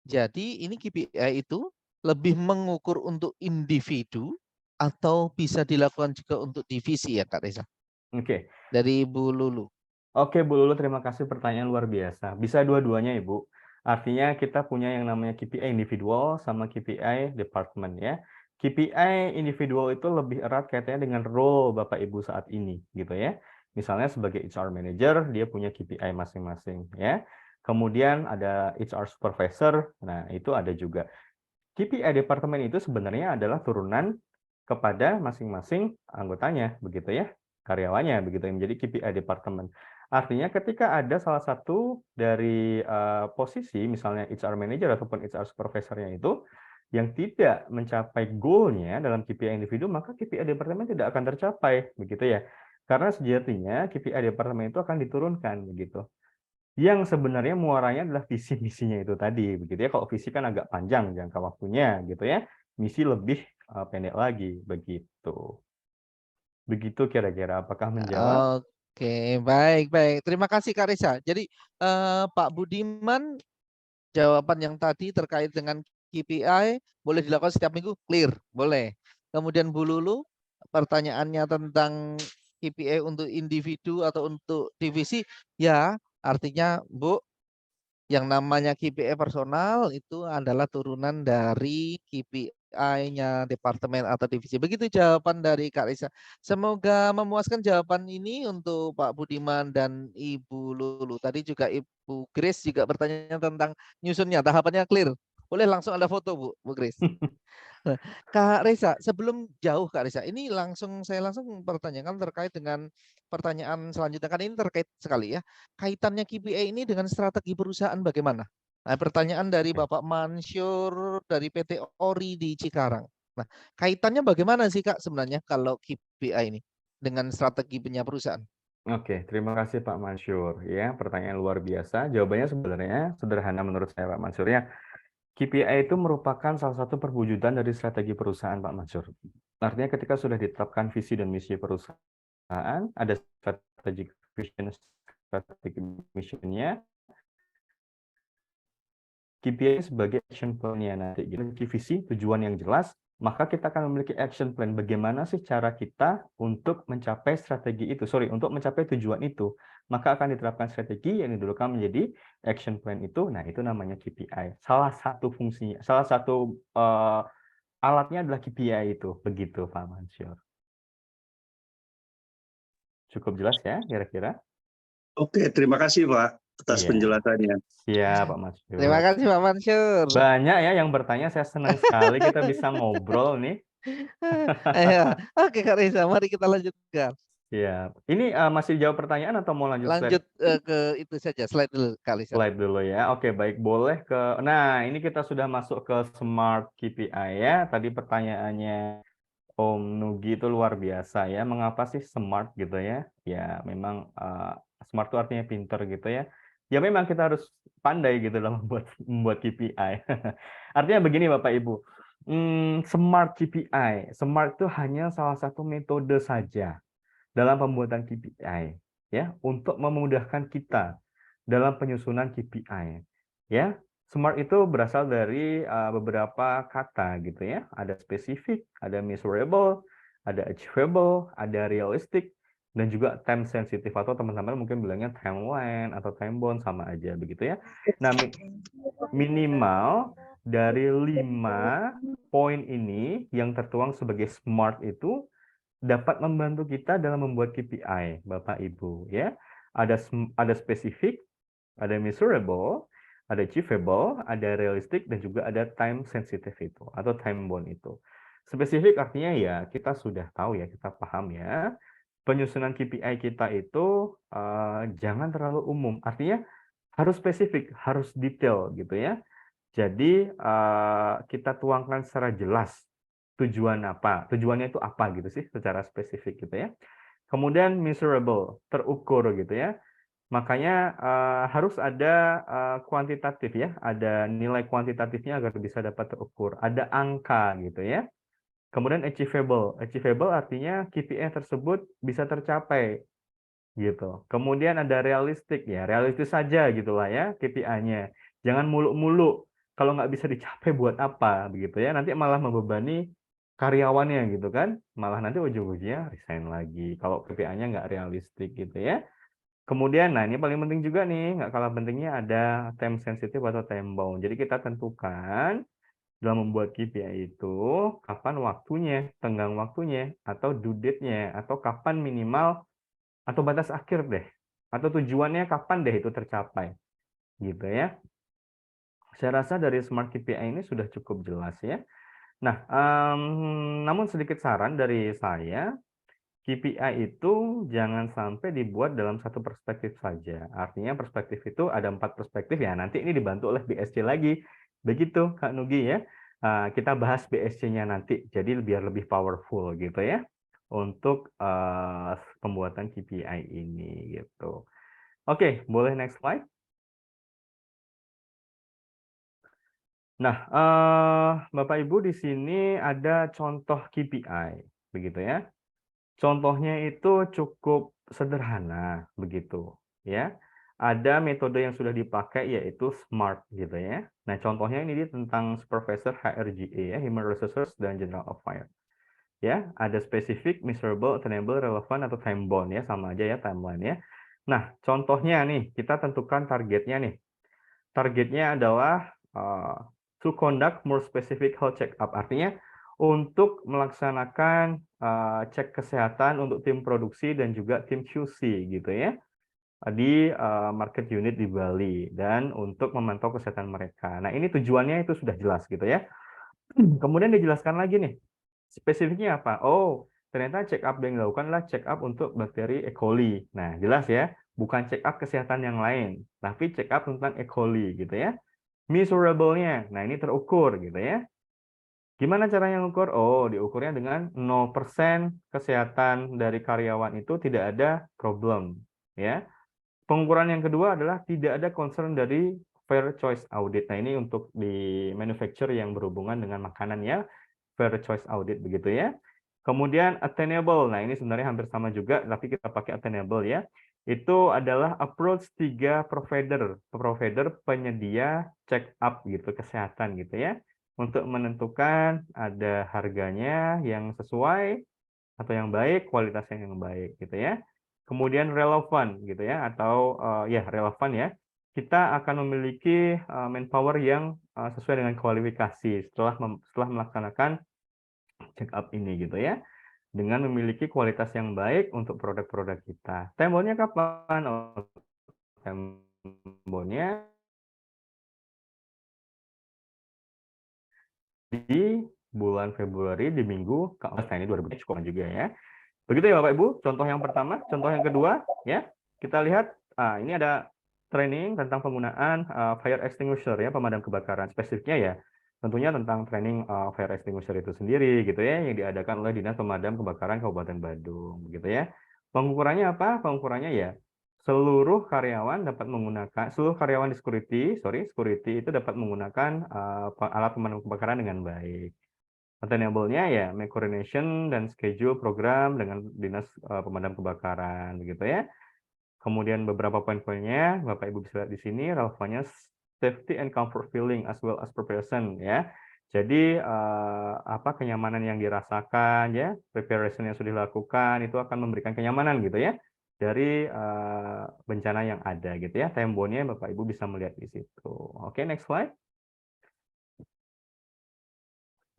Speaker 1: jadi ini KPI itu lebih mengukur untuk individu atau bisa dilakukan juga untuk divisi ya Kak Reza?
Speaker 2: Oke.
Speaker 1: Dari Ibu Lulu.
Speaker 2: Oke, Bu Lulu, terima kasih pertanyaan luar biasa. Bisa dua-duanya, Ibu. Artinya kita punya yang namanya KPI individual sama KPI department ya. KPI individual itu lebih erat kaitannya dengan role Bapak Ibu saat ini gitu ya. Misalnya sebagai HR manager, dia punya KPI masing-masing ya. Kemudian ada HR supervisor, nah itu ada juga. KPI departemen itu sebenarnya adalah turunan kepada masing-masing anggotanya begitu ya, karyawannya begitu yang menjadi KPI departemen. Artinya ketika ada salah satu dari posisi misalnya HR manager ataupun HR supervisornya itu yang tidak mencapai goal-nya dalam KPI individu, maka KPI departemen tidak akan tercapai begitu ya. Karena sejatinya KPI departemen itu akan diturunkan begitu. Yang sebenarnya muaranya adalah visi misinya itu tadi begitu ya. Kalau visi kan agak panjang jangka waktunya gitu ya. Misi lebih pendek lagi begitu. Begitu kira-kira, apakah menjawab?
Speaker 1: Oke, baik. Terima kasih Kak Reza. Jadi Pak Budiman, jawaban yang tadi terkait dengan KPI boleh dilakukan setiap minggu, clear, boleh. Kemudian Bu Lulu, pertanyaannya tentang KPI untuk individu atau untuk divisi, ya artinya Bu, yang namanya KPI personal itu adalah turunan dari KPI-nya departemen atau divisi. Begitu jawaban dari Kak Risa. Semoga memuaskan jawaban ini untuk Pak Budiman dan Ibu Lulu. Tadi juga Ibu Grace juga bertanya tentang nyusunnya. Tahapannya clear. Boleh langsung ada foto Bu Grace. Nah, Kak Reza, sebelum jauh Kak Reza, ini saya langsung pertanyakan terkait dengan pertanyaan selanjutnya, kan ini terkait sekali ya. Kaitannya KPI ini dengan strategi perusahaan bagaimana? Nah, pertanyaan dari Bapak Mansyur dari PT Ori di Cikarang. Nah, kaitannya bagaimana sih Kak sebenarnya kalau KPI ini dengan strategi punya perusahaan?
Speaker 2: Oke, terima kasih Pak Mansyur ya. Pertanyaan luar biasa. Jawabannya sebenarnya sederhana menurut saya Pak Mansyur ya. KPI itu merupakan salah satu perwujudan dari strategi perusahaan Pak Mansur. Artinya ketika sudah ditetapkan visi dan misi perusahaan, ada strategic vision, strategic mission-nya, KPI sebagai action plan-nya nanti. Jadi visi, tujuan yang jelas, maka kita akan memiliki action plan. Bagaimana sih cara kita untuk mencapai strategi itu? Untuk mencapai tujuan itu. Maka akan diterapkan strategi yang didulukan menjadi action plan itu. Nah, itu namanya KPI. Salah satu fungsinya, salah satu alatnya adalah KPI itu. Begitu, Pak Mansur. Cukup jelas ya, kira-kira?
Speaker 4: Oke, terima kasih Pak atas
Speaker 2: Iya.
Speaker 4: penjelasannya.
Speaker 2: Siap, Pak Mansur.
Speaker 1: Terima kasih Pak Mansur.
Speaker 2: Banyak ya yang bertanya, saya senang sekali kita bisa ngobrol nih.
Speaker 1: Iya. Oke Kak Reza, mari kita lanjutkan.
Speaker 2: Siap. Ini masih jawab pertanyaan atau mau lanjut
Speaker 1: Lanjut ke itu saja, slide dulu Kak Reza.
Speaker 2: slide dulu ya? Oke, baik. Boleh ke... Nah, ini kita sudah masuk ke Smart KPI ya. Tadi pertanyaannya Om Nugi itu luar biasa ya. Mengapa sih smart gitu ya? Ya, memang smart itu artinya pinter gitu ya. Ya memang kita harus pandai gitu dalam membuat KPI. Artinya begini Bapak Ibu. Smart KPI. Smart itu hanya salah satu metode saja dalam pembuatan KPI ya, untuk memudahkan kita dalam penyusunan KPI ya. Smart itu berasal dari beberapa kata gitu ya. Ada spesifik, ada measurable, ada achievable, ada realistic, dan juga time sensitive, atau teman-teman mungkin bilangnya timeline atau time bound, sama aja begitu ya. Nah, minimal dari 5 poin ini yang tertuang sebagai SMART itu dapat membantu kita dalam membuat KPI, Bapak Ibu ya. Ada spesifik, ada measurable, ada achievable, ada realistic, dan juga ada time sensitive itu atau time bound itu. Spesifik artinya ya kita sudah tahu ya, kita paham ya. Penyusunan KPI kita itu jangan terlalu umum. Artinya harus spesifik, harus detail gitu ya. Jadi kita tuangkan secara jelas tujuan apa, tujuannya itu apa gitu sih secara spesifik gitu ya. Kemudian measurable, terukur gitu ya. Makanya harus ada kuantitatif ya, ada nilai kuantitatifnya agar bisa dapat terukur. Ada angka gitu ya. Kemudian achievable, achievable artinya KPI tersebut bisa tercapai gitu. Kemudian ada realistik ya, realistis saja gitulah ya KPI-nya. Jangan muluk-muluk. Kalau nggak bisa dicapai buat apa begitu ya? Nanti malah membebani karyawannya gitu kan? Malah nanti ujung-ujungnya resign lagi. Kalau KPI-nya nggak realistik gitu ya. Kemudian, nah ini paling penting juga nih, nggak kalah pentingnya ada time sensitive atau time bound. Jadi kita tentukan dalam membuat KPI itu kapan waktunya, tenggang waktunya, atau due date-nya, atau kapan minimal atau batas akhir deh, atau tujuannya kapan deh itu tercapai, gitu ya. Saya rasa dari Smart KPI ini sudah cukup jelas ya. Nah, namun sedikit saran dari saya, KPI itu jangan sampai dibuat dalam satu perspektif saja. Artinya perspektif itu ada 4 perspektif ya. Nanti ini dibantu oleh BSC lagi. Begitu Kak Nugi ya. Kita bahas BSC-nya nanti. Jadi biar lebih powerful gitu ya. Untuk pembuatan KPI ini gitu. Oke, boleh next slide. Nah, Bapak Ibu di sini ada contoh KPI begitu ya. Contohnya itu cukup sederhana begitu ya. Ada metode yang sudah dipakai yaitu SMART gitu ya. Nah, contohnya ini tentang Supervisor HRGA ya, Human Resources dan General Affairs. Ya, ada spesifik, measurable, attainable, relevant atau time bound ya, sama aja ya timeline ya. Nah, contohnya nih, kita tentukan targetnya nih. Targetnya adalah to conduct more specific health check-up. Artinya untuk melaksanakan cek kesehatan untuk tim produksi dan juga tim QC gitu ya di market unit di Bali dan untuk memantau kesehatan mereka. Nah, ini tujuannya itu sudah jelas gitu ya. Kemudian dijelaskan lagi nih, spesifiknya apa? Oh, ternyata check up yang dilakukan adalah check up untuk bakteri E. coli. Nah, jelas ya, bukan check up kesehatan yang lain, tapi check up tentang E. coli gitu ya. Measurable-nya, nah ini terukur gitu ya. Gimana caranya mengukur? Oh, diukurnya dengan 0% kesehatan dari karyawan itu tidak ada problem. Ya. Pengukuran yang kedua adalah tidak ada concern dari fair choice audit. Nah, ini untuk di manufacture yang berhubungan dengan makanan ya, fair choice audit begitu ya. Kemudian attainable. Nah, ini sebenarnya hampir sama juga, tapi kita pakai attainable ya. Itu adalah approach 3 provider penyedia check up gitu, kesehatan gitu ya, untuk menentukan ada harganya yang sesuai atau yang baik, kualitasnya yang baik gitu ya. Kemudian relevan gitu ya, atau ya relevan ya. Kita akan memiliki manpower yang sesuai dengan kualifikasi setelah melaksanakan check up ini gitu ya. Dengan memiliki kualitas yang baik untuk produk-produk kita. Tembonya kapan? Oh, tembonya di bulan Februari di minggu ke-4. Nah, ini 2000 cukup juga ya. Begitu ya Bapak Ibu, contoh yang pertama. Contoh yang kedua, ya, kita lihat, ini ada training tentang penggunaan fire extinguisher ya, pemadam kebakaran. Spesifiknya ya, tentunya tentang training fire extinguisher itu sendiri gitu ya, yang diadakan oleh Dinas Pemadam Kebakaran Kabupaten Badung gitu ya. Pengukurannya apa? Pengukurannya ya, seluruh karyawan di security itu dapat menggunakan alat pemadam kebakaran dengan baik. Attainable-nya ya, make coordination dan schedule program dengan Dinas Pemadam Kebakaran, begitu ya. Kemudian beberapa poin-poinnya, Bapak Ibu bisa lihat di sini, relevannya safety and comfort feeling as well as preparation ya. Jadi kenyamanan yang dirasakan ya, preparation yang sudah dilakukan itu akan memberikan kenyamanan gitu ya dari bencana yang ada gitu ya. Tembonya Bapak Ibu bisa melihat di situ. Oke, next slide.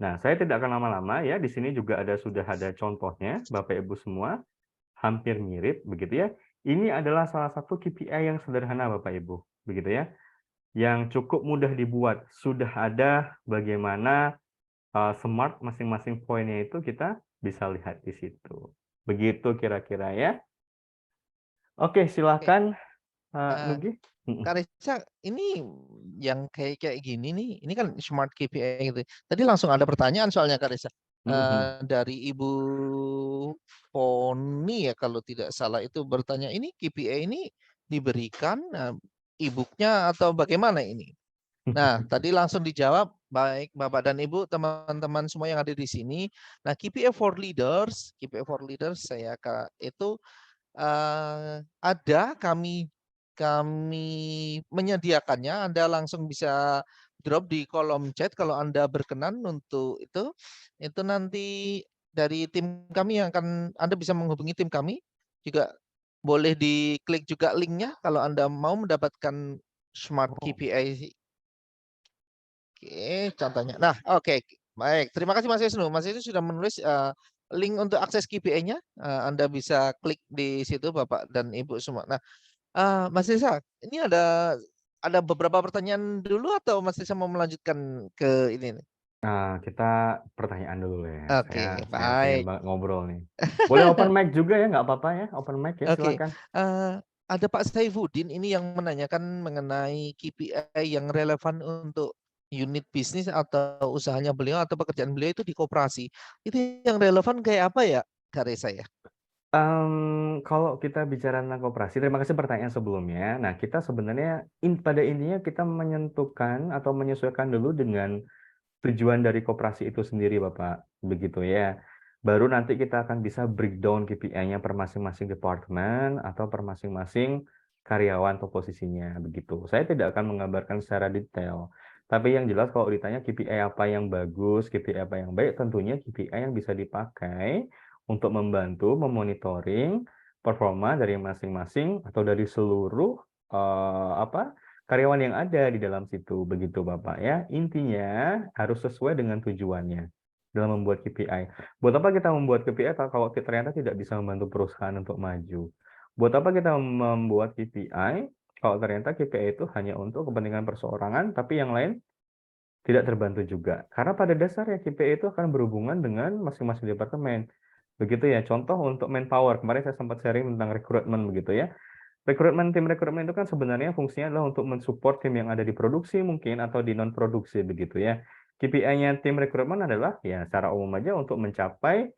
Speaker 2: Nah, saya tidak akan lama-lama ya. Di sini juga sudah ada contohnya, Bapak Ibu semua, hampir mirip begitu ya. Ini adalah salah satu KPI yang sederhana Bapak Ibu, begitu ya. Yang cukup mudah dibuat. Sudah ada bagaimana smart masing-masing poinnya itu kita bisa lihat di situ. Begitu kira-kira ya. Oke, silakan Nugi.
Speaker 1: Kak Reza, ini yang kayak gini nih, ini kan smart KPI gitu. Tadi langsung ada pertanyaan soalnya Kak Reza. Dari Ibu Poni ya kalau tidak salah itu bertanya, ini KPI ini diberikan e-booknya atau bagaimana ini? Nah, tadi langsung dijawab, baik Bapak dan Ibu, teman-teman semua yang ada di sini. Nah, KPI for leaders saya itu ada, kami menyediakannya. Anda langsung bisa drop di kolom chat kalau Anda berkenan untuk itu nanti dari tim kami yang akan, Anda bisa menghubungi tim kami, juga boleh diklik juga linknya kalau Anda mau mendapatkan smart KPI. Oke, contohnya. Nah, oke. Baik, terima kasih Mas Wisnu. Mas Wisnu sudah menulis link untuk akses KPI-nya. Anda bisa klik di situ Bapak dan Ibu semua. Nah, Mas Reza, ini ada beberapa pertanyaan dulu atau Mas Reza mau melanjutkan ke ini nih?
Speaker 2: Nah, kita pertanyaan dulu ya.
Speaker 1: Oke,
Speaker 2: Saya pengen
Speaker 1: baik.
Speaker 2: banget ngobrol nih. Boleh open mic juga ya, nggak apa-apa ya, open mic ya,
Speaker 1: Oke,
Speaker 2: silakan.
Speaker 1: ada Pak Saifuddin ini yang menanyakan mengenai KPI yang relevan untuk unit bisnis atau usahanya beliau atau pekerjaan beliau itu di koperasi. Itu yang relevan kayak apa ya, Kak Reza ya?
Speaker 2: Kalau kita bicara tentang koperasi, terima kasih pertanyaan sebelumnya. Nah, kita sebenarnya pada intinya kita menyentuhkan atau menyesuaikan dulu dengan tujuan dari koperasi itu sendiri, Bapak. Begitu ya. Baru nanti kita akan bisa breakdown KPI-nya per masing-masing departemen atau per masing-masing karyawan atau posisinya. Begitu. Saya tidak akan menggambarkan secara detail. Tapi yang jelas kalau ditanya KPI apa yang bagus, KPI apa yang baik, tentunya KPI yang bisa dipakai untuk membantu memonitoring performa dari masing-masing atau dari seluruh karyawan yang ada di dalam situ, begitu Bapak ya. Intinya harus sesuai dengan tujuannya dalam membuat KPI. Buat apa kita membuat KPI kalau ternyata tidak bisa membantu perusahaan untuk maju? Buat apa kita membuat KPI kalau ternyata KPI itu hanya untuk kepentingan perseorangan, tapi yang lain tidak terbantu juga? Karena pada dasarnya KPI itu akan berhubungan dengan masing-masing departemen. Begitu ya, contoh untuk manpower. Kemarin saya sempat sharing tentang rekrutmen begitu ya. Tim rekrutmen itu kan sebenarnya fungsinya adalah untuk mensupport tim yang ada di produksi mungkin atau di non produksi begitu ya. KPI-nya tim rekrutmen adalah ya secara umum aja untuk mencapai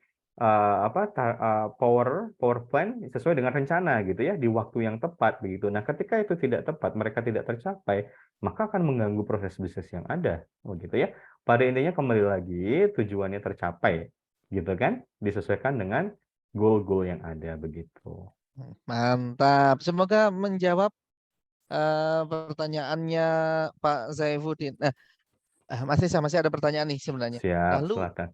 Speaker 2: power plan sesuai dengan rencana gitu ya di waktu yang tepat begitu. Nah, ketika itu tidak tepat, mereka tidak tercapai, maka akan mengganggu proses bisnis yang ada begitu ya. Pada intinya kembali lagi tujuannya tercapai gitu kan, disesuaikan dengan goal-goal yang ada begitu.
Speaker 1: Mantap. Semoga menjawab pertanyaannya Pak Saifuddin. Nah, masih ada pertanyaan nih sebenarnya.
Speaker 2: Siap,
Speaker 1: Lalu
Speaker 2: silakan.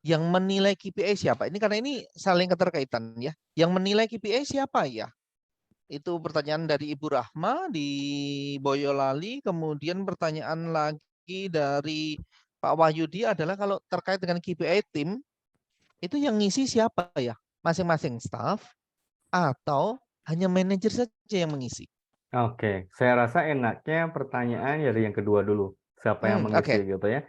Speaker 1: yang menilai KPI siapa? Ini karena ini saling keterkaitan ya. Yang menilai KPI siapa ya? Itu pertanyaan dari Ibu Rahma di Boyolali. Kemudian pertanyaan lagi dari Pak Wahyudi adalah kalau terkait dengan KPI tim, itu yang ngisi siapa ya? Masing-masing staff atau hanya manajer saja yang mengisi?
Speaker 2: Oke, saya rasa enaknya pertanyaan dari yang kedua dulu. Siapa yang mengisi
Speaker 1: Oke.
Speaker 2: gitu ya.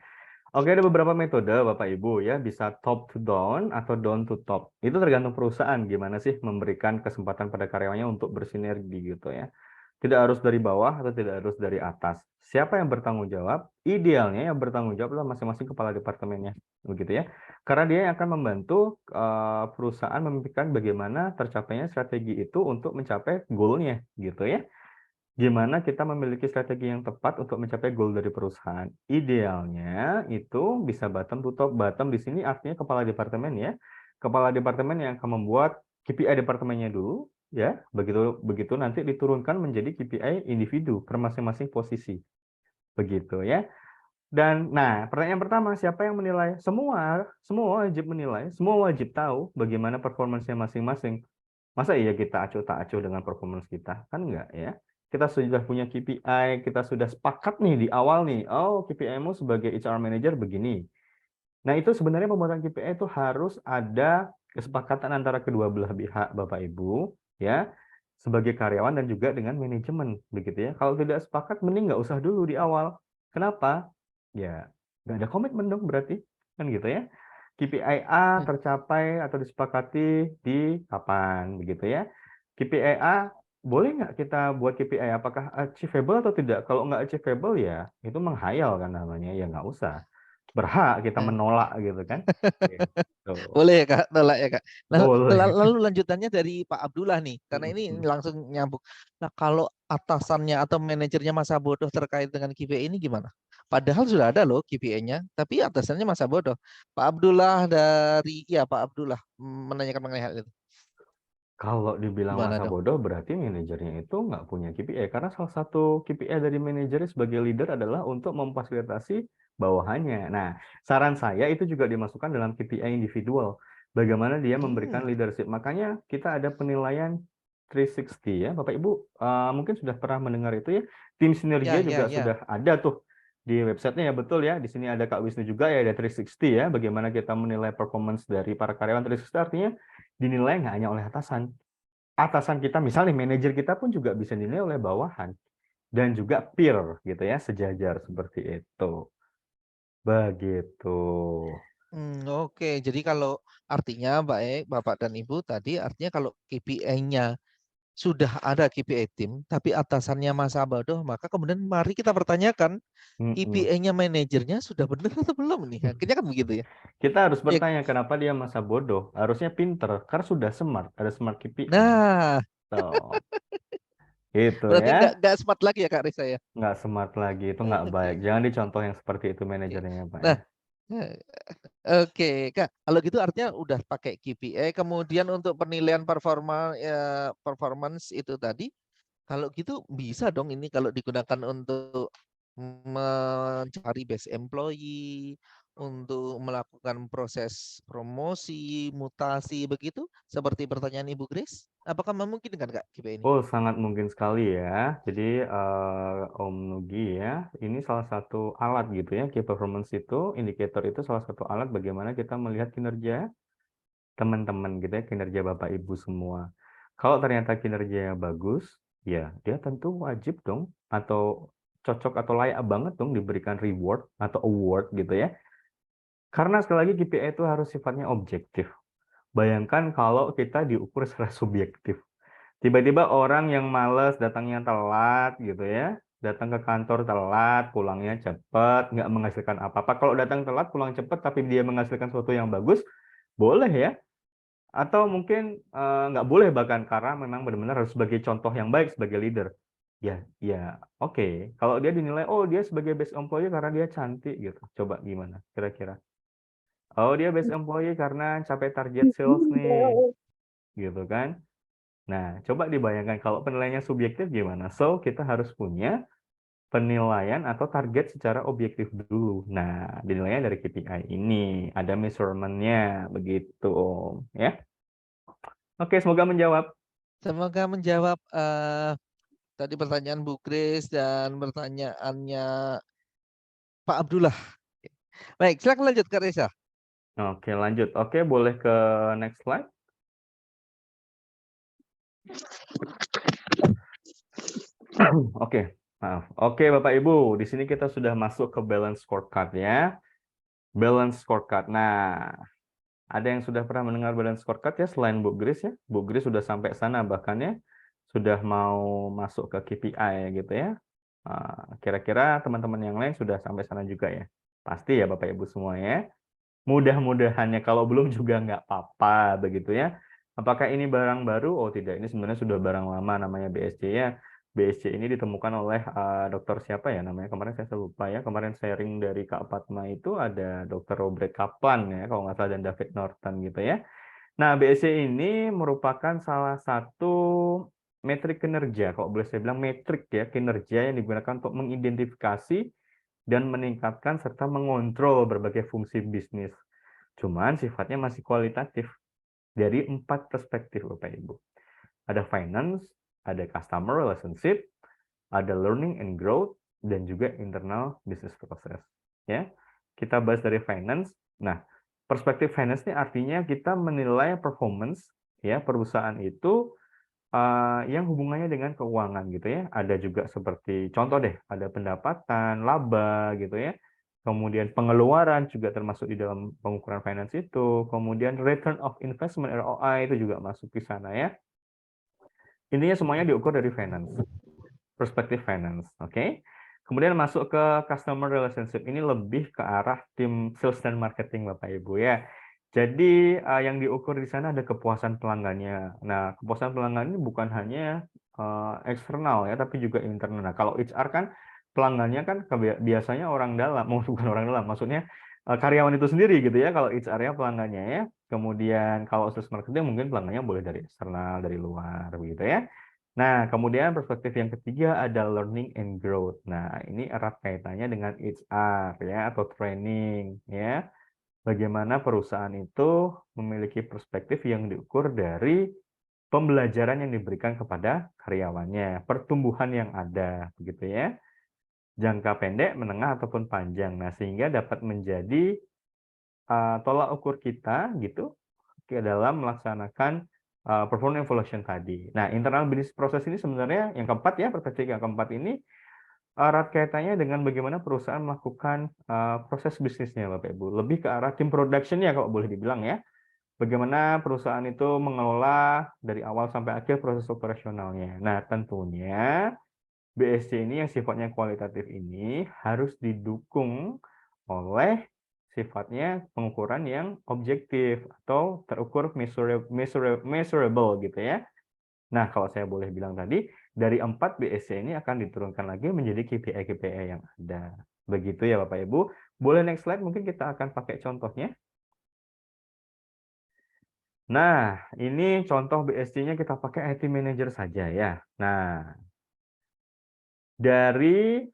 Speaker 2: Oke, ada beberapa metode Bapak Ibu ya, bisa top to down atau down to top. Itu tergantung perusahaan gimana sih memberikan kesempatan pada karyawannya untuk bersinergi gitu ya. Tidak harus dari bawah atau tidak harus dari atas. Siapa yang bertanggung jawab? Idealnya yang bertanggung jawab adalah masing-masing kepala departemennya, begitu ya. Karena dia yang akan membantu perusahaan memikirkan bagaimana tercapainya strategi itu untuk mencapai goal-nya gitu ya. Gimana kita memiliki strategi yang tepat untuk mencapai goal dari perusahaan. Idealnya itu bisa bottom to top. Bottom di sini artinya kepala departemen ya. Kepala departemen yang akan membuat KPI departemennya dulu ya. Begitu nanti diturunkan menjadi KPI individu per masing-masing posisi. Begitu ya. Dan nah, pertanyaan pertama, siapa yang menilai? Semua wajib menilai, semua wajib tahu bagaimana performance-nya masing-masing. Masa iya kita acuh tak acuh dengan performance kita? Kan enggak ya. Kita sudah punya KPI, kita sudah sepakat nih di awal nih, oh KPI-mu sebagai HR manager begini. Nah itu sebenarnya pembuatan KPI itu harus ada kesepakatan antara kedua belah pihak Bapak Ibu, ya, sebagai karyawan dan juga dengan manajemen, begitu ya. Kalau tidak sepakat, mending nggak usah dulu di awal. Kenapa? Ya, nggak ada komitmen dong berarti, kan gitu ya. KPI A tercapai atau disepakati di kapan, begitu ya. KPI A boleh nggak kita buat KPI apakah achievable atau tidak? Kalau nggak achievable ya itu menghayal kan namanya, ya nggak usah. Berhak kita menolak gitu kan. Gitu.
Speaker 1: Boleh ya Kak, tolak ya Kak.
Speaker 2: Boleh.
Speaker 1: Lalu lanjutannya dari Pak Abdullah nih, karena ini
Speaker 2: Mhm.
Speaker 1: langsung nyambung. Nah kalau atasannya atau manajernya masa bodoh terkait dengan KPI ini gimana? Padahal sudah ada loh KPI-nya, tapi atasannya masa bodoh. Pak Abdullah Pak Abdullah menanyakan mengenai hal itu.
Speaker 2: Kalau dibilang
Speaker 1: Gimana
Speaker 2: masa
Speaker 1: dong?
Speaker 2: bodoh berarti manajernya itu nggak punya KPI karena salah satu KPI dari manajer sebagai leader adalah untuk memfasilitasi bawahannya. Nah, saran saya itu juga dimasukkan dalam KPI individual. Bagaimana dia memberikan leadership. Makanya kita ada penilaian 360 ya. Bapak Ibu mungkin sudah pernah mendengar itu ya. Tim Sinergia juga
Speaker 1: Ya.
Speaker 2: sudah ada tuh di websitenya ya betul ya. Di sini ada Kak Wisnu juga ya ada 360 ya. Bagaimana kita menilai performance dari para karyawan 360 artinya dinilai nggak hanya oleh atasan. Atasan kita, misalnya manajer kita pun juga bisa dinilai oleh bawahan. Dan juga peer, gitu ya, sejajar seperti itu. Begitu.
Speaker 1: Oke. Jadi kalau artinya baik Bapak dan Ibu tadi artinya kalau KPI-nya sudah ada KPI tim, tapi atasannya masa bodoh, maka kemudian mari kita pertanyakan
Speaker 2: Mm-mm.
Speaker 1: KPI-nya manajernya sudah benar atau belum nih? Akhirnya kan begitu ya.
Speaker 2: Kita harus
Speaker 1: Ya,
Speaker 2: bertanya kenapa dia masa bodoh. Harusnya pinter, karena sudah smart. Ada smart KPI.
Speaker 1: nah,
Speaker 2: Tuh. Itu
Speaker 1: berarti
Speaker 2: ya.
Speaker 1: nggak smart lagi ya Kak Risa ya.
Speaker 2: Nggak smart lagi, itu nggak baik.
Speaker 1: Oke.
Speaker 2: Jangan dicontoh yang seperti itu
Speaker 1: Oke.
Speaker 2: manajernya ya, Pak
Speaker 1: Nah,
Speaker 2: ya.
Speaker 1: eh, oke Kak. Kalau gitu artinya udah pakai KPI. Kemudian untuk penilaian performance itu tadi, kalau gitu bisa dong ini kalau digunakan untuk mencari best employee, untuk melakukan proses promosi, mutasi begitu, seperti pertanyaan Ibu Grace. Apakah memungkinkan Kak KPI ini?
Speaker 2: Oh, sangat mungkin sekali ya. Jadi Om Nugi ya, ini salah satu alat gitu ya. Key performance itu, indikator itu salah satu alat bagaimana kita melihat kinerja teman-teman gitu ya, kinerja Bapak Ibu semua. Kalau ternyata kinerjanya bagus, ya dia tentu wajib dong atau cocok atau layak banget dong diberikan reward atau award gitu ya. Karena sekali lagi KPI itu harus sifatnya objektif. Bayangkan kalau kita diukur secara subjektif. Tiba-tiba orang yang males datangnya telat gitu ya, datang ke kantor telat, pulangnya cepat, nggak menghasilkan apa-apa. Kalau datang telat, pulang cepat, tapi dia menghasilkan sesuatu yang bagus, boleh ya. Atau mungkin nggak boleh bahkan karena memang benar-benar harus sebagai contoh yang baik sebagai leader. Ya, oke. Kalau dia dinilai, oh dia sebagai best employee karena dia cantik gitu. Coba gimana kira-kira? Oh dia best employee karena capai target sales nih, gitu kan? Nah, coba dibayangkan kalau penilaiannya subjektif gimana? So, kita harus punya penilaian atau target secara objektif dulu. Nah, dinilainya dari KPI ini, ada measurement-nya, begitu Om. Ya. Oke, semoga menjawab.
Speaker 1: Semoga menjawab tadi pertanyaan Bu Grace dan pertanyaannya Pak Abdullah. Baik, silakan lanjut Kak Reza.
Speaker 2: Oke, lanjut. Oke, boleh ke next slide. Oke, maaf. Oke, Bapak Ibu, di sini kita sudah masuk ke balance scorecard ya. Balance scorecard. Nah, ada yang sudah pernah mendengar balance scorecard ya selain Bu Grace ya? Bu Grace sudah sampai sana bahkan ya, sudah mau masuk ke KPI gitu ya. Kira-kira teman-teman yang lain sudah sampai sana juga ya? Pasti ya Bapak Ibu semua ya. Mudah-mudahannya, kalau belum juga nggak apa-apa begitu ya. Apakah ini barang baru? Oh tidak, ini sebenarnya sudah barang lama, namanya BSC ya. BSC ini ditemukan oleh dokter siapa ya namanya, kemarin saya lupa ya. Kemarin sharing dari Kak Fatma itu ada dokter Robert Kaplan ya kalau nggak salah, dan David Norton gitu ya. Nah, BSC ini merupakan salah satu metrik kinerja, kalau boleh saya bilang metrik ya, kinerja yang digunakan untuk mengidentifikasi dan meningkatkan serta mengontrol berbagai fungsi bisnis. Cuman sifatnya masih kualitatif dari 4 perspektif Bapak Ibu. Ada finance, ada customer relationship, ada learning and growth, dan juga internal business process. Ya, kita bahas dari finance. Nah, perspektif finance ini artinya kita menilai performance ya perusahaan itu yang hubungannya dengan keuangan gitu ya. Ada juga seperti contoh deh, ada pendapatan, laba gitu ya. Kemudian pengeluaran juga termasuk di dalam pengukuran finance itu. Kemudian return of investment ROI itu juga masuk di sana ya. Intinya semuanya diukur dari finance, perspektif finance, oke? Kemudian masuk ke customer relationship, ini lebih ke arah tim sales dan marketing Bapak Ibu ya. Jadi yang diukur di sana ada kepuasan pelanggannya. Nah, kepuasan pelanggan ini bukan hanya eksternal ya, tapi juga internal. Nah, kalau HR kan pelanggannya kan biasanya orang dalam, bukan orang dalam, maksudnya karyawan itu sendiri gitu ya. Kalau HR-nya pelanggannya ya. Kemudian kalau sales marketing mungkin pelanggannya boleh dari eksternal, dari luar gitu ya. Nah, kemudian perspektif yang ketiga ada learning and growth. Nah, ini erat kaitannya dengan HR ya, atau training ya. Bagaimana perusahaan itu memiliki perspektif yang diukur dari pembelajaran yang diberikan kepada karyawannya, pertumbuhan yang ada, begitu ya. Jangka pendek, menengah ataupun panjang. Nah, sehingga dapat menjadi tolak ukur kita gitu dalam melaksanakan performance evaluation tadi. Nah, internal business process ini sebenarnya yang keempat ya, perspektif yang keempat ini erat kaitannya dengan bagaimana perusahaan melakukan proses bisnisnya, Bapak Ibu. Lebih ke arah tim production ya, kalau boleh dibilang ya. Bagaimana perusahaan itu mengelola dari awal sampai akhir proses operasionalnya. Nah, tentunya BSC ini yang sifatnya kualitatif ini harus didukung oleh sifatnya pengukuran yang objektif atau terukur measurable gitu ya. Nah, kalau saya boleh bilang tadi, dari 4 BSC ini akan diturunkan lagi menjadi KPI-KPI yang ada. Begitu ya Bapak Ibu. Boleh next slide, mungkin kita akan pakai contohnya. Nah, ini contoh BSC-nya kita pakai IT Manager saja ya. Nah, dari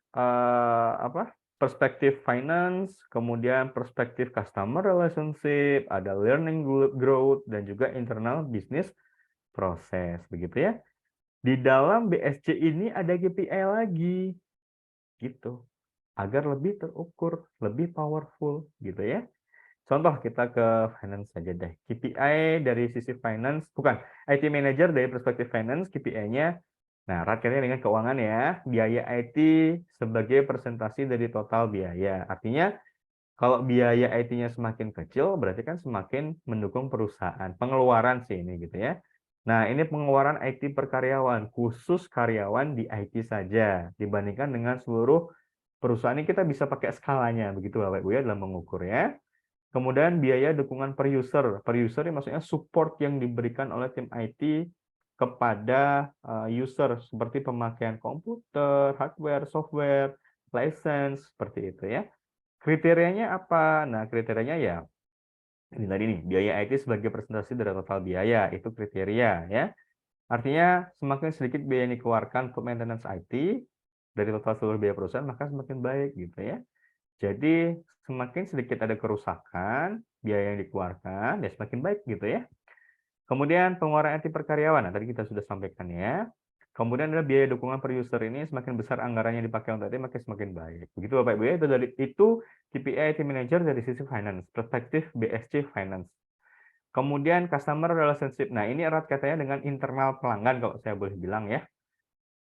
Speaker 2: perspektif finance, kemudian perspektif customer relationship, ada learning growth, dan juga internal business process, begitu ya. Di dalam BSC ini ada KPI lagi, gitu, agar lebih terukur, lebih powerful, gitu ya. Contoh kita ke finance saja deh. KPI dari sisi finance, bukan IT manager dari perspektif finance, KPI-nya, nah ratio-nya dengan keuangan ya, biaya IT sebagai presentasi dari total biaya. Artinya kalau biaya IT-nya semakin kecil, berarti kan semakin mendukung perusahaan. Pengeluaran sih ini gitu ya. Nah, ini pengeluaran IT per karyawan, khusus karyawan di IT saja, dibandingkan dengan seluruh perusahaan. Ini kita bisa pakai skalanya, begitu Bapak Ibu ya, dalam mengukur ya. Kemudian biaya dukungan per user. Per user ini maksudnya support yang diberikan oleh tim IT kepada user, seperti pemakaian komputer, hardware, software, license, seperti itu ya. Kriterianya apa? Nah, kriterianya ya ini tadi nih, biaya IT sebagai presentasi dari total biaya, itu kriteria ya. Artinya semakin sedikit biaya yang dikeluarkan untuk maintenance IT, dari total seluruh biaya perusahaan, maka semakin baik gitu ya. Jadi semakin sedikit ada kerusakan, biaya yang dikeluarkan, ya semakin baik gitu ya. Kemudian pengeluaran IT per karyawan, nah, tadi kita sudah sampaikan ya. Kemudian ada biaya dukungan per user ini semakin besar anggarannya dipakai untuk IT, maka semakin baik. Begitu Bapak Ibu ya, itu KPI IT Manager dari sisi finance, perspektif BSC Finance. Kemudian customer relationship, nah ini erat katanya dengan internal pelanggan kalau saya boleh bilang ya.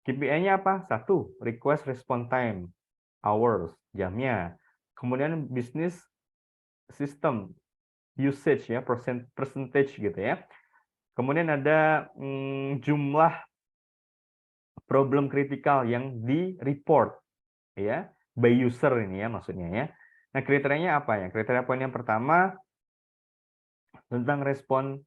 Speaker 2: KPI-nya apa? 1, request response time, hours, jamnya. Kemudian business system, usage ya, percentage gitu ya. Kemudian ada jumlah problem kritikal yang di-report ya by user ini ya maksudnya ya. Nah, kriterianya apa ya? Kriteria poin yang pertama tentang respon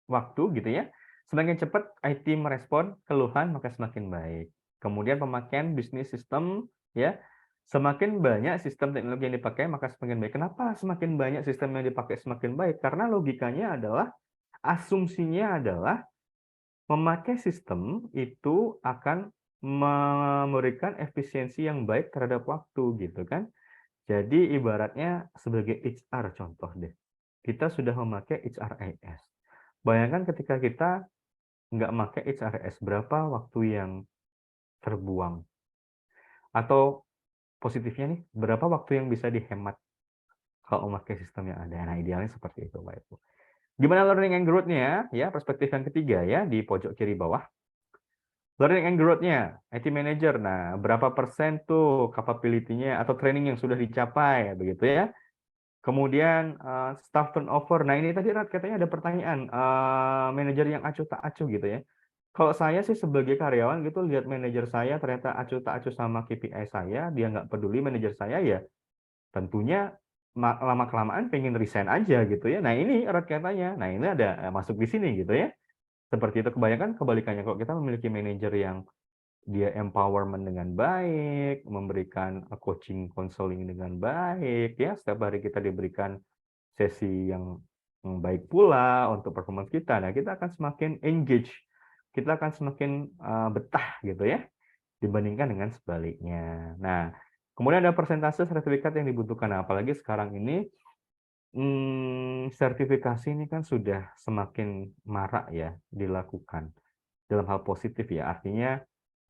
Speaker 2: waktu gitu ya. Semakin cepat IT merespon keluhan maka semakin baik. Kemudian pemakaian bisnis sistem ya. Semakin banyak sistem teknologi yang dipakai maka semakin baik. Kenapa semakin banyak sistem yang dipakai semakin baik? Karena logikanya adalah asumsinya adalah memakai sistem itu akan memberikan efisiensi yang baik terhadap waktu gitu kan. Jadi ibaratnya sebagai HR contoh deh. Kita sudah memakai HRIS. Bayangkan ketika kita nggak pakai HRIS, berapa waktu yang terbuang? Atau positifnya nih, berapa waktu yang bisa dihemat kalau memakai sistem yang ada? Nah, idealnya seperti itu, Pak Ibu. Gimana learning and growth-nya ya? Perspektif yang ketiga ya, di pojok kiri bawah. Learning and growth-nya, IT manager. Nah, berapa persen tuh capability-nya atau training yang sudah dicapai, begitu ya. Kemudian staff turnover. Nah, ini tadi Rat katanya ada pertanyaan, manajer yang acuh tak acuh gitu ya. Kalau saya sih sebagai karyawan gitu lihat manajer saya ternyata acuh tak acuh sama KPI saya, dia nggak peduli manajer saya ya, tentunya lama-kelamaan pengen resign aja gitu ya. Nah, ini Rat katanya. Nah, ini ada masuk di sini gitu ya. Seperti itu, kebanyakan kebalikannya kalau kita memiliki manajer yang dia empowerment dengan baik, memberikan coaching, counseling dengan baik, ya setiap hari kita diberikan sesi yang baik pula untuk performance kita. Nah, kita akan semakin engage, kita akan semakin betah gitu ya, dibandingkan dengan sebaliknya. Nah, kemudian ada persentase sertifikat yang dibutuhkan. Nah, apalagi sekarang ini sertifikasi ini kan sudah semakin marak ya dilakukan dalam hal positif ya, artinya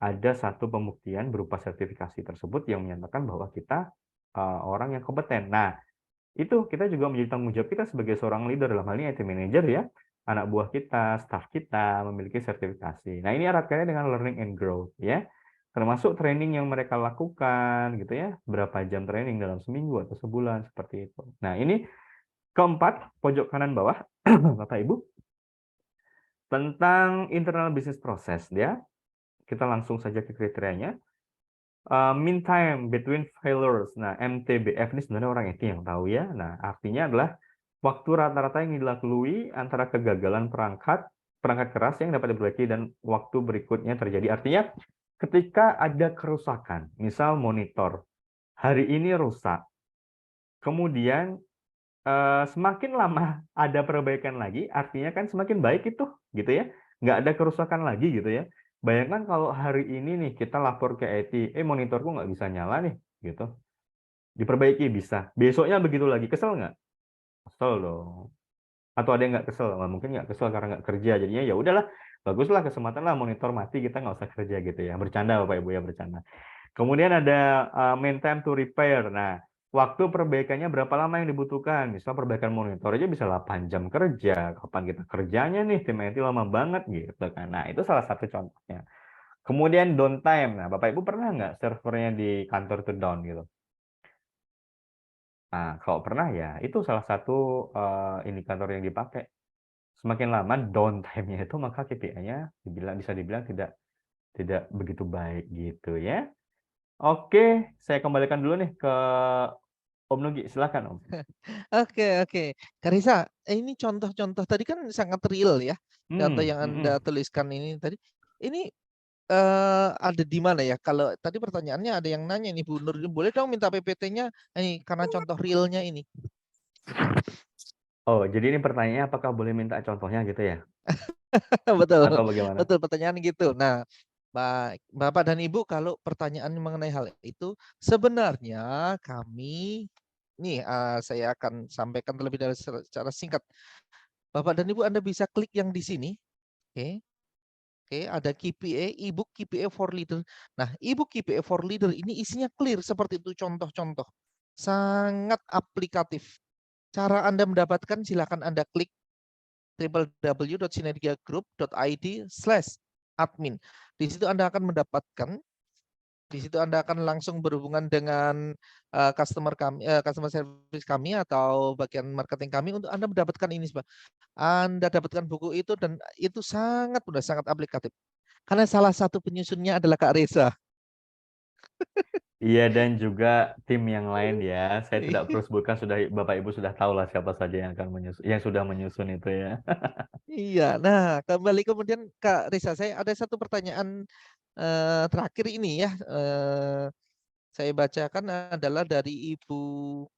Speaker 2: ada satu pembuktian berupa sertifikasi tersebut yang menyatakan bahwa kita orang yang kompeten. Nah, itu kita juga menjadi tanggung jawab kita sebagai seorang leader, dalam hal ini IT manager ya, anak buah kita, staff kita memiliki sertifikasi. Nah, ini erat kaitannya dengan learning and growth ya, termasuk training yang mereka lakukan gitu ya, berapa jam training dalam seminggu atau sebulan seperti itu. Nah, ini keempat, pojok kanan bawah, Bapak Ibu, tentang internal business process ya. Kita langsung saja ke kriterianya. Mean time between failures. Nah, MTBF ini sebenarnya orang IT yang tahu ya. Nah, artinya adalah waktu rata-rata yang dilalui antara kegagalan perangkat keras yang dapat diperbaiki dan waktu berikutnya terjadi. Artinya ketika ada kerusakan, misal monitor, hari ini rusak, kemudian semakin lama ada perbaikan lagi, artinya kan semakin baik itu, gitu ya. Nggak ada kerusakan lagi gitu ya. Bayangkan kalau hari ini nih kita lapor ke IT, monitorku nggak bisa nyala nih, gitu. Diperbaiki bisa. Besoknya begitu lagi, kesel nggak? Kesel dong. Atau ada yang nggak kesel? Nah, mungkin nggak kesel karena nggak kerja, jadinya ya udahlah, baguslah kesempatan lah monitor mati, kita nggak usah kerja gitu ya. Bercanda Bapak Ibu ya, bercanda. Kemudian ada main time to repair. Nah, waktu perbaikannya berapa lama yang dibutuhkan? Misal perbaikan monitor aja bisa 8 jam kerja. Kapan kita kerjanya nih? Tim IT lama banget gitu kan. Nah, itu salah satu contohnya. Kemudian downtime. Nah, Bapak Ibu pernah nggak servernya di kantor itu down gitu? Nah, kalau pernah ya, itu salah satu indikator yang dipakai. Semakin lama downtime-nya itu, maka KPI-nya bisa dibilang tidak begitu baik gitu ya. Oke, saya kembalikan dulu nih ke Om Nugi, silakan Om.
Speaker 1: Oke. Karisa, ini contoh-contoh tadi kan sangat real ya. Contoh yang Anda tuliskan ini tadi. Ini ada di mana ya? Kalau tadi pertanyaannya ada yang nanya nih Bu Nur, boleh dong minta PPT-nya ini karena contoh realnya ini.
Speaker 2: Oh, jadi ini pertanyaannya apakah boleh minta contohnya gitu ya?
Speaker 1: Betul.
Speaker 2: Atau bagaimana?
Speaker 1: Betul, pertanyaan gitu. Nah, Baik, Bapak dan Ibu, kalau pertanyaan mengenai hal itu, sebenarnya kami, nih saya akan sampaikan terlebih dahulu secara singkat. Bapak dan Ibu, Anda bisa klik yang di sini. Oke, oke, ada KPA, e-book KPA for Leader. Nah, e-book KPA for Leader ini isinya clear seperti itu, contoh-contoh. Sangat aplikatif. Cara Anda mendapatkan, silakan Anda klik www.sinergiagroup.id/admin. Di situ Anda akan mendapatkan, di situ Anda akan langsung berhubungan dengan customer kami, customer service kami atau bagian marketing kami untuk Anda mendapatkan ini. Anda dapatkan buku itu dan itu sangat mudah, sangat aplikatif. Karena salah satu penyusunnya adalah Kak Reza.
Speaker 2: Iya, dan juga tim yang lain ya. Saya tidak perlu sebutkan, sudah Bapak Ibu sudah tahu lah siapa saja yang akan menyusun, yang sudah menyusun itu ya.
Speaker 1: Iya, nah kembali kemudian Kak Reza, saya ada satu pertanyaan terakhir ini ya. Saya bacakan adalah dari Ibu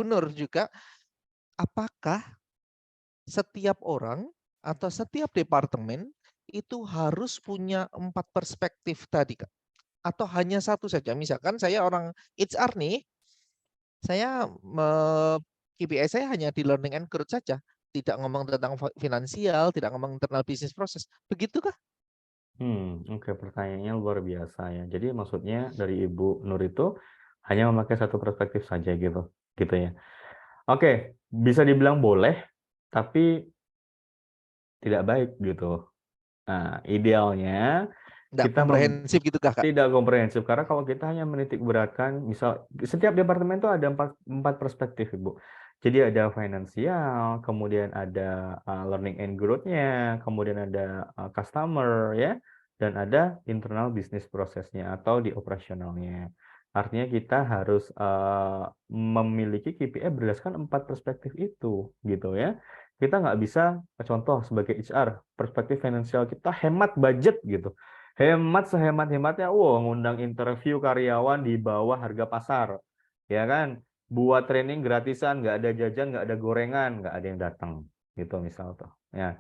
Speaker 1: Nur juga. Apakah setiap orang atau setiap departemen itu harus punya 4 perspektif tadi, Kak? Atau hanya satu saja? Misalkan saya orang HR nih, saya KPI saya hanya di learning and growth saja, tidak ngomong tentang finansial, tidak ngomong internal business process. Begitukah?
Speaker 2: Oke, pertanyaannya luar biasa ya. Jadi maksudnya dari Ibu Nur itu hanya memakai satu perspektif saja gitu ya. Oke, bisa dibilang boleh, tapi tidak baik gitu. Nah, idealnya
Speaker 1: Tidak
Speaker 2: kita
Speaker 1: komprehensif gitukah, Kak?
Speaker 2: tidak komprehensif, karena kalau kita hanya menitik beratkan, misal setiap departemen itu ada empat perspektif, Ibu. Jadi ada finansial, kemudian ada learning and growth-nya, kemudian ada customer ya, dan ada internal business prosesnya atau di operasionalnya. Artinya kita harus memiliki KPI berdasarkan 4 perspektif itu, gitu ya. Kita nggak bisa, contoh sebagai HR, perspektif finansial kita hemat budget gitu. Hemat sehemat-hematnya, ngundang interview karyawan di bawah harga pasar, ya kan? Buat training gratisan, nggak ada jajan, nggak ada gorengan, nggak ada yang datang, gitu misal tuh. Ya,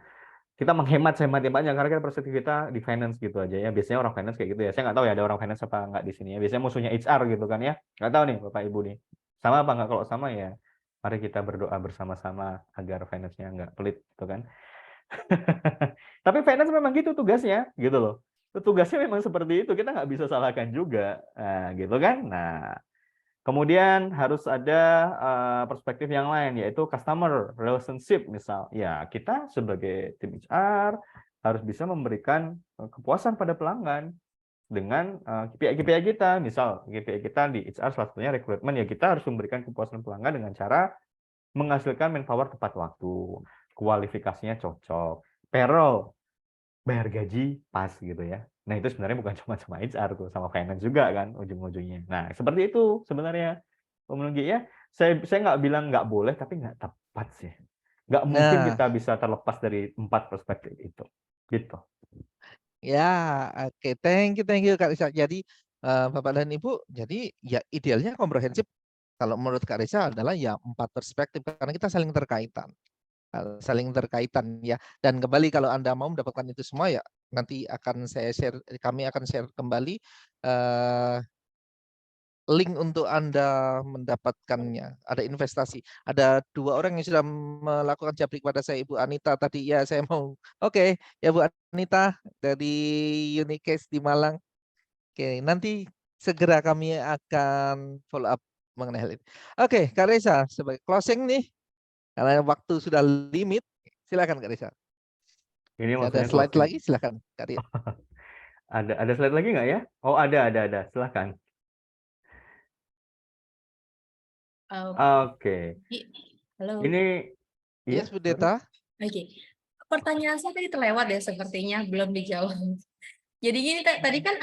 Speaker 2: kita menghemat sehemat-hematnya karena kita perspektif kita di finance gitu aja ya. Biasanya orang finance kayak gitu ya. Saya nggak tahu ya ada orang finance apa nggak di sini ya. Biasanya musuhnya HR gitu kan ya. Nggak tahu nih Bapak Ibu nih. Sama apa nggak? Kalau sama ya, mari kita berdoa bersama-sama agar finance-nya nggak pelit gitu kan. Tapi finance memang gitu tugasnya, gitu loh. Tugasnya memang seperti itu, kita nggak bisa salahkan juga, gitu kan. Nah, kemudian harus ada perspektif yang lain, yaitu customer relationship misal. Ya, kita sebagai tim HR harus bisa memberikan kepuasan pada pelanggan dengan KPI kita. Misal KPI kita di HR salah satunya rekrutmen, ya kita harus memberikan kepuasan pelanggan dengan cara menghasilkan manpower tepat waktu, kualifikasinya cocok, payroll, bayar gaji pas gitu ya. Nah, itu sebenarnya bukan cuma sama HR tuh, sama finance juga kan ujung-ujungnya. Nah, seperti itu sebenarnya. Om Nugi ya, saya nggak bilang nggak boleh, tapi nggak tepat sih. Nggak mungkin
Speaker 1: Nah,
Speaker 2: kita bisa terlepas dari 4 perspektif itu. Gitu.
Speaker 1: ya, oke, thank you Kak Risa. Jadi Bapak dan Ibu, jadi ya idealnya komprehensif kalau menurut Kak Risa adalah ya 4 perspektif karena kita saling terkaitan ya. Dan kembali kalau Anda mau mendapatkan itu semua ya nanti akan saya share, kami akan share kembali link untuk Anda mendapatkannya. Ada investasi. Ada 2 orang yang sudah melakukan japri kepada saya, Ibu Anita tadi. Ya, saya mau. Oke, ya Bu Anita dari Unicase di Malang. Oke, nanti segera kami akan follow up mengenai hal ini. Oke, Kak Reza, sebagai closing nih, karena waktu sudah limit, silakan Kak Reza.
Speaker 2: Ini
Speaker 1: Ada
Speaker 2: maksudnya
Speaker 1: slide
Speaker 2: closing.
Speaker 1: lagi, silakan Kak Reza.
Speaker 2: Ada slide lagi nggak ya? Oh, ada. Silakan. Oke.
Speaker 5: Halo.
Speaker 2: Ini iya.
Speaker 1: Yes, Bu Deta.
Speaker 5: Oke. Pertanyaan saya tadi terlewat ya sepertinya, belum dijawab. Jadi gini, tadi kan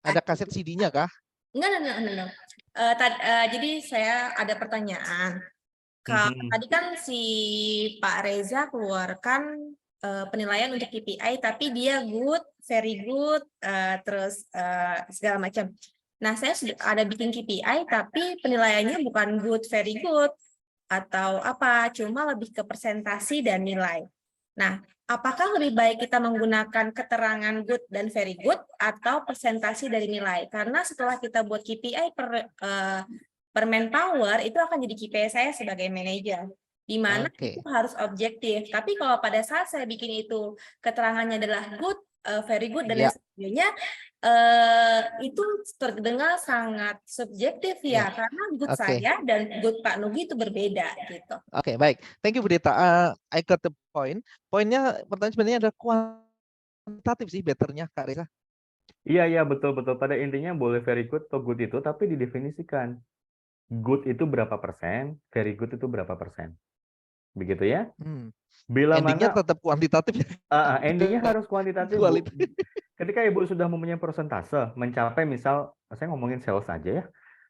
Speaker 1: Ada kaset CD-nya kah?
Speaker 5: enggak. Jadi saya ada pertanyaan. Tadi kan si Pak Reza keluarkan penilaian untuk KPI, tapi dia good, very good, terus segala macam. Nah, saya sudah ada bikin KPI, tapi penilaiannya bukan good, very good, atau apa, cuma lebih ke presentasi dan nilai. Nah, apakah lebih baik kita menggunakan keterangan good dan very good atau persentase dari nilai? Karena setelah kita buat KPI per manpower, itu akan jadi KPI saya sebagai manajer. Di mana
Speaker 1: Oke.
Speaker 5: itu harus objektif. Tapi kalau pada saat saya bikin itu keterangannya adalah good, very good, dan lain
Speaker 1: Ya.
Speaker 5: sebagainya, itu terdengar sangat subjektif
Speaker 1: Ya.
Speaker 5: ya, karena good
Speaker 1: Oke.
Speaker 5: saya dan good Pak Nugi itu berbeda gitu.
Speaker 1: Oke, baik. Thank you, Bu Dita. I got the point. Poinnya, pertanyaan sebenarnya ada kuantitatif sih, betternya, Kak Reza.
Speaker 2: Iya, betul-betul. Pada intinya boleh very good atau good itu, tapi didefinisikan. Good itu berapa persen, very good itu berapa persen. Begitu ya. Bila
Speaker 1: Endingnya
Speaker 2: mana
Speaker 1: tetap kuantitatif ya.
Speaker 2: endingnya harus kuantitatif, Bu.
Speaker 1: Kualitatif.
Speaker 2: Ketika Ibu sudah mempunyai persentase, mencapai misal, saya ngomongin sales aja ya,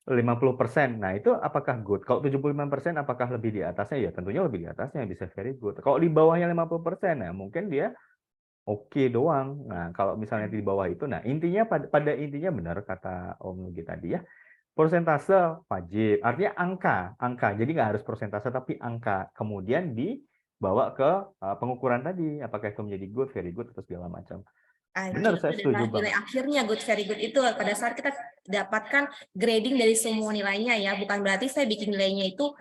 Speaker 2: 50%. Nah, itu apakah good? Kalau 75%, apakah lebih di atasnya? Ya, tentunya lebih di atasnya, bisa very good. Kalau di bawahnya 50%, nah mungkin dia oke doang. Nah, kalau misalnya di bawah itu, nah intinya pada intinya benar kata Om Nugi tadi ya, persentase wajib, artinya angka. Jadi nggak harus persentase tapi angka. Kemudian dibawa ke pengukuran tadi, apakah itu menjadi good, very good, atau segala macam. Benar, saya setuju
Speaker 5: Nilai
Speaker 2: banget.
Speaker 5: akhirnya good, very good itu pada saat kita dapatkan grading dari semua nilainya ya, bukan berarti saya bikin nilainya itu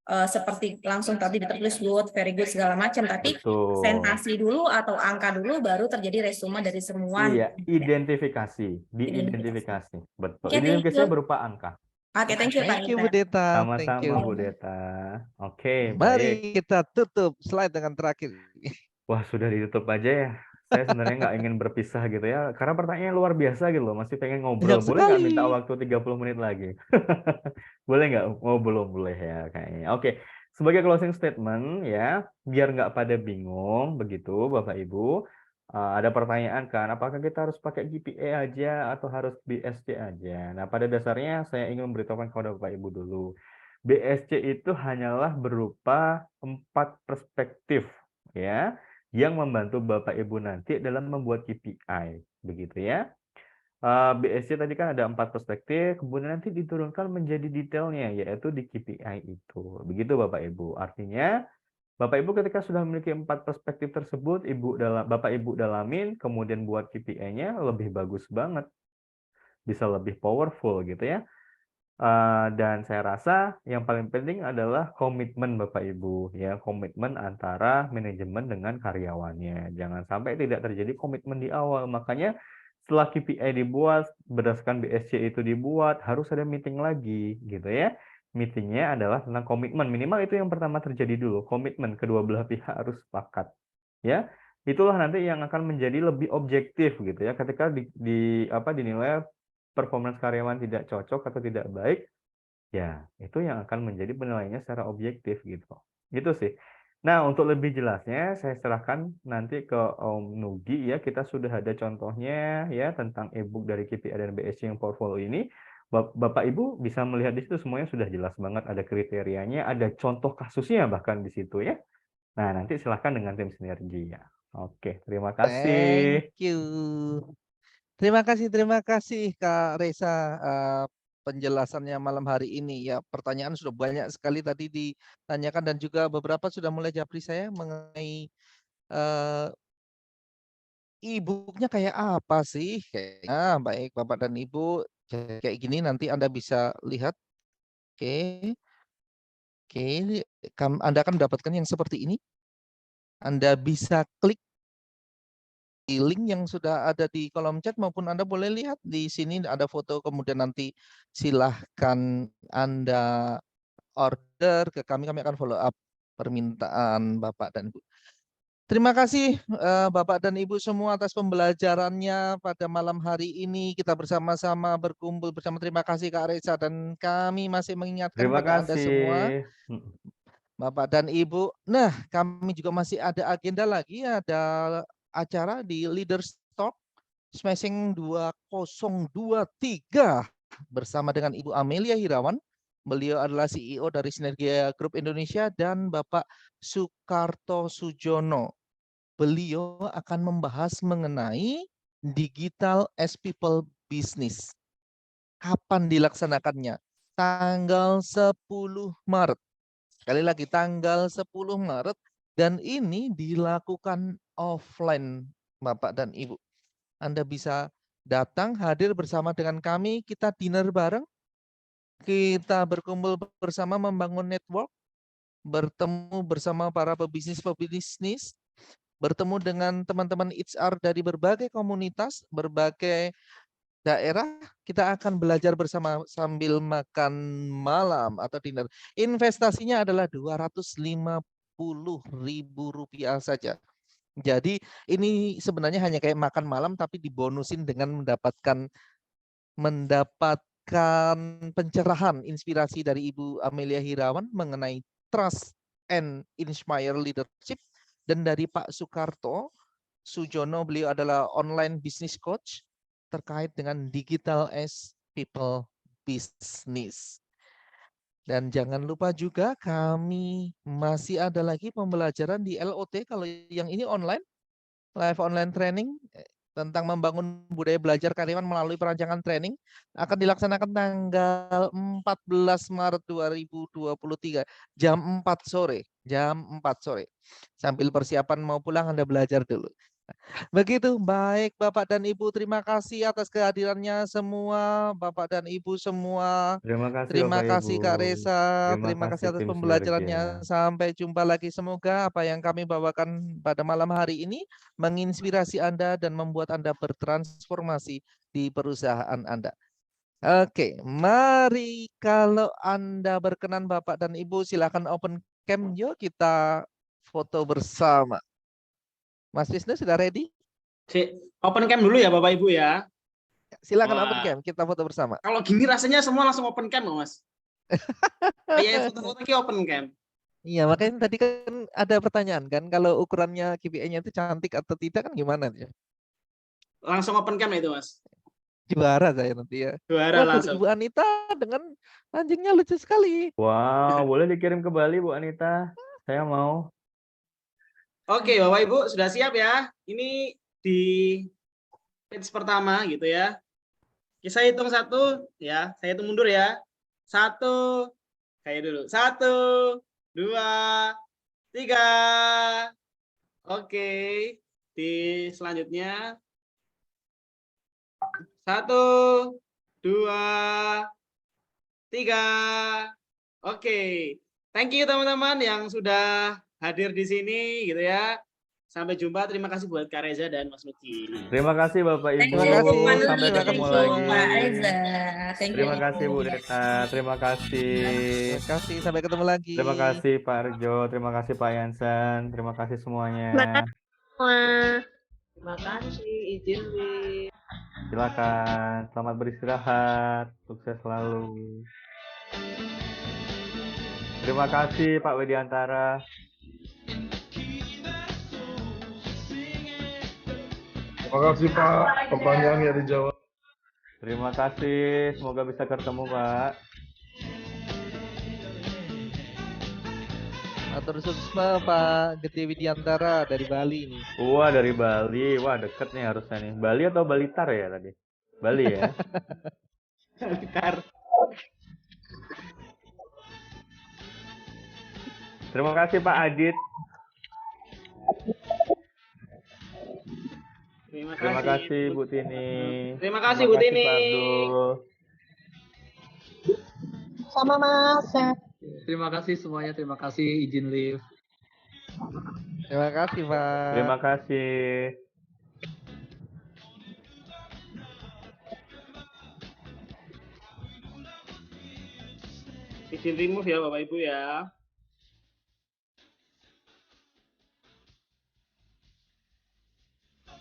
Speaker 5: seperti langsung tadi ditulis good, very good segala macam, tapi
Speaker 2: Betul.
Speaker 5: presentasi dulu atau angka dulu baru terjadi resume dari semua.
Speaker 2: Iya, diidentifikasi. Betul.
Speaker 5: Oke, thank
Speaker 2: Identifikasinya
Speaker 5: you.
Speaker 2: berupa angka.
Speaker 5: Oke, thank you Pak
Speaker 1: Thank you, Bu
Speaker 5: Reza.
Speaker 1: Dita. Thank
Speaker 2: Sama-sama,
Speaker 1: you.
Speaker 2: Bu Deta. Oke, baik.
Speaker 1: Mari kita tutup slide dengan terakhir.
Speaker 2: Wah, sudah ditutup aja ya. Saya sebenarnya nggak ingin berpisah gitu ya, karena pertanyaannya luar biasa gitu loh. Masih pengen ngobrol.
Speaker 1: Banyak
Speaker 2: Boleh nggak minta
Speaker 1: sekali.
Speaker 2: waktu 30 menit lagi? Boleh nggak? Oh, belum boleh ya kayaknya. Oke, sebagai closing statement ya, biar nggak pada bingung begitu, Bapak Ibu. Ada pertanyaan kan, apakah kita harus pakai GPA aja atau harus BSC aja? Nah, pada dasarnya saya ingin memberitahukan kepada Bapak Ibu dulu. BSC itu hanyalah berupa 4 perspektif ya, yang membantu Bapak Ibu nanti dalam membuat KPI, begitu ya. BSC tadi kan ada 4 perspektif, kemudian nanti diturunkan menjadi detailnya, yaitu di KPI itu. Begitu Bapak Ibu. Artinya, Bapak Ibu ketika sudah memiliki 4 perspektif tersebut, Bapak Ibu dalamin, kemudian buat KPI-nya lebih bagus banget. Bisa lebih powerful gitu ya. Dan saya rasa yang paling penting adalah komitmen Bapak Ibu ya, komitmen antara manajemen dengan karyawannya. Jangan sampai tidak terjadi komitmen di awal. Makanya setelah KPI dibuat, berdasarkan BSC itu dibuat, harus ada meeting lagi gitu ya. Meetingnya adalah tentang komitmen. Minimal itu yang pertama terjadi dulu, komitmen kedua belah pihak harus sepakat ya. Itulah nanti yang akan menjadi lebih objektif gitu ya. Ketika dinilai performance karyawan tidak cocok atau tidak baik, ya itu yang akan menjadi penilaiannya secara objektif gitu. Gitu sih. Nah, untuk lebih jelasnya saya serahkan nanti ke Om Nugi ya. Kita sudah ada contohnya ya tentang e-book dari KPI dan BSC yang portfolio ini. Bapak Ibu bisa melihat di situ semuanya sudah jelas banget, ada kriterianya, ada contoh kasusnya bahkan di situ ya. Nah, nanti silahkan dengan tim sinergi ya. Oke, terima kasih.
Speaker 1: Thank you. Terima kasih Kak Reza, penjelasannya malam hari ini ya. Pertanyaan sudah banyak sekali tadi ditanyakan dan juga beberapa sudah mulai japri saya mengenai e-booknya kayak apa sih? Kayaknya baik Bapak dan Ibu kayak gini nanti Anda bisa lihat. Oke, Anda akan mendapatkan yang seperti ini. Anda bisa klik di link yang sudah ada di kolom chat maupun Anda boleh lihat di sini ada foto, kemudian nanti silahkan Anda order ke kami akan follow up permintaan Bapak dan Ibu. Terima kasih Bapak dan Ibu semua atas pembelajarannya pada malam hari ini. Kita bersama-sama berkumpul bersama. Terima kasih Kak Reza, dan kami masih mengingatkan
Speaker 2: Terima
Speaker 1: pada Anda semua,
Speaker 2: kasih.
Speaker 1: Bapak dan Ibu. Nah, kami juga masih ada agenda lagi, ada acara di Leaders Talk Smashing 2023 bersama dengan Ibu Amelia Hirawan. Beliau adalah CEO dari Sinergia Group Indonesia, dan Bapak Sukarto Sujono. Beliau akan membahas mengenai digital as people business. Kapan dilaksanakannya? Tanggal 10 Maret. Sekali lagi, tanggal 10 Maret Dan ini dilakukan offline, Bapak dan Ibu. Anda bisa datang hadir bersama dengan kami, kita dinner bareng, kita berkumpul bersama membangun network, bertemu bersama para pebisnis, bertemu dengan teman-teman HR dari berbagai komunitas, berbagai daerah, kita akan belajar bersama sambil makan malam atau dinner. Investasinya adalah Rp250.000 saja. Jadi ini sebenarnya hanya kayak makan malam tapi dibonusin dengan mendapatkan pencerahan inspirasi dari Ibu Amelia Hirawan mengenai trust and inspire leadership, dan dari Pak Sukarto Sujono, beliau adalah online business coach terkait dengan digital as people business. Dan jangan lupa juga kami masih ada lagi pembelajaran di LOT, kalau yang ini online, live online training tentang membangun budaya belajar karyawan melalui perancangan training akan dilaksanakan tanggal 14 Maret 2023 jam 4 sore. Sambil persiapan mau pulang Anda belajar dulu. Begitu, baik Bapak dan Ibu, terima kasih atas kehadirannya semua, Bapak dan Ibu semua.
Speaker 2: Terima kasih
Speaker 1: Terima
Speaker 2: Bapak
Speaker 1: kasih
Speaker 2: Ibu.
Speaker 1: Kak Reza, terima kasih
Speaker 2: kasih
Speaker 1: atas
Speaker 2: tim
Speaker 1: pembelajarannya.
Speaker 2: Sinergia.
Speaker 1: Sampai jumpa lagi. Semoga apa yang kami bawakan pada malam hari ini menginspirasi Anda dan membuat Anda bertransformasi di perusahaan Anda. Oke, mari kalau Anda berkenan Bapak dan Ibu silakan open cam, yuk kita foto bersama. Mas Wisnu sudah ready?
Speaker 6: Open cam dulu ya Bapak Ibu ya.
Speaker 1: Silakan
Speaker 6: Wah.
Speaker 1: open cam, kita foto bersama.
Speaker 6: Kalau gini rasanya semua langsung open cam loh Mas. Kayak foto-foto lagi open cam.
Speaker 1: Iya, makanya tadi kan ada pertanyaan kan, kalau ukurannya KPI-nya itu cantik atau tidak kan gimana ya?
Speaker 6: Langsung open cam itu Mas.
Speaker 1: Juara saya nanti ya.
Speaker 6: Juara
Speaker 1: Waduh,
Speaker 6: langsung.
Speaker 1: Ibu Anita dengan anjingnya lucu sekali.
Speaker 2: Wow, boleh dikirim ke Bali Bu Anita. Saya mau.
Speaker 6: Oke Bapak Ibu sudah siap ya. Ini di page pertama gitu ya. Saya hitung 1 ya. Saya hitung mundur ya. 1, kayak dulu. 1, 2, 3. Oke. Di selanjutnya 1, 2, 3. Oke. Thank you teman-teman yang sudah hadir di sini gitu ya. Sampai jumpa. Terima kasih buat Kak Reza dan Mas Nuki.
Speaker 2: Terima kasih Bapak Ibu.
Speaker 1: Terima kasih.
Speaker 2: Sampai
Speaker 1: Terima
Speaker 2: ketemu
Speaker 1: kasih.
Speaker 2: lagi.
Speaker 5: Pak Reza.
Speaker 2: Terima kasih Bu Deta. Terima kasih.
Speaker 1: Terima kasih, sampai ketemu lagi.
Speaker 2: Terima kasih Pak Arjo. Terima kasih Pak Yansen. Terima kasih semuanya.
Speaker 7: Terima kasih, izin Wi.
Speaker 2: Silakan. Selamat beristirahat. Sukses selalu. Terima kasih Pak Widiantara.
Speaker 8: Terima kasih Pak, pertanyaannya dijawab.
Speaker 2: Terima kasih. Semoga bisa ketemu Pak.
Speaker 1: Atur sukses Pak Gede Widiantara dari Bali ini.
Speaker 2: Wah, dari Bali. Wah, deket nih harusnya nih. Bali atau Balitar ya tadi? Bali ya.
Speaker 6: Bentar.
Speaker 2: Terima kasih Pak Adit. Terima kasih Bu Tini.
Speaker 6: Terima kasih Bu Tini.
Speaker 2: Pak Abdul.
Speaker 7: Sama Mas.
Speaker 9: Terima kasih semuanya, terima kasih izin live.
Speaker 1: Terima kasih Pak.
Speaker 2: Terima kasih.
Speaker 6: Izin remove ya Bapak Ibu ya.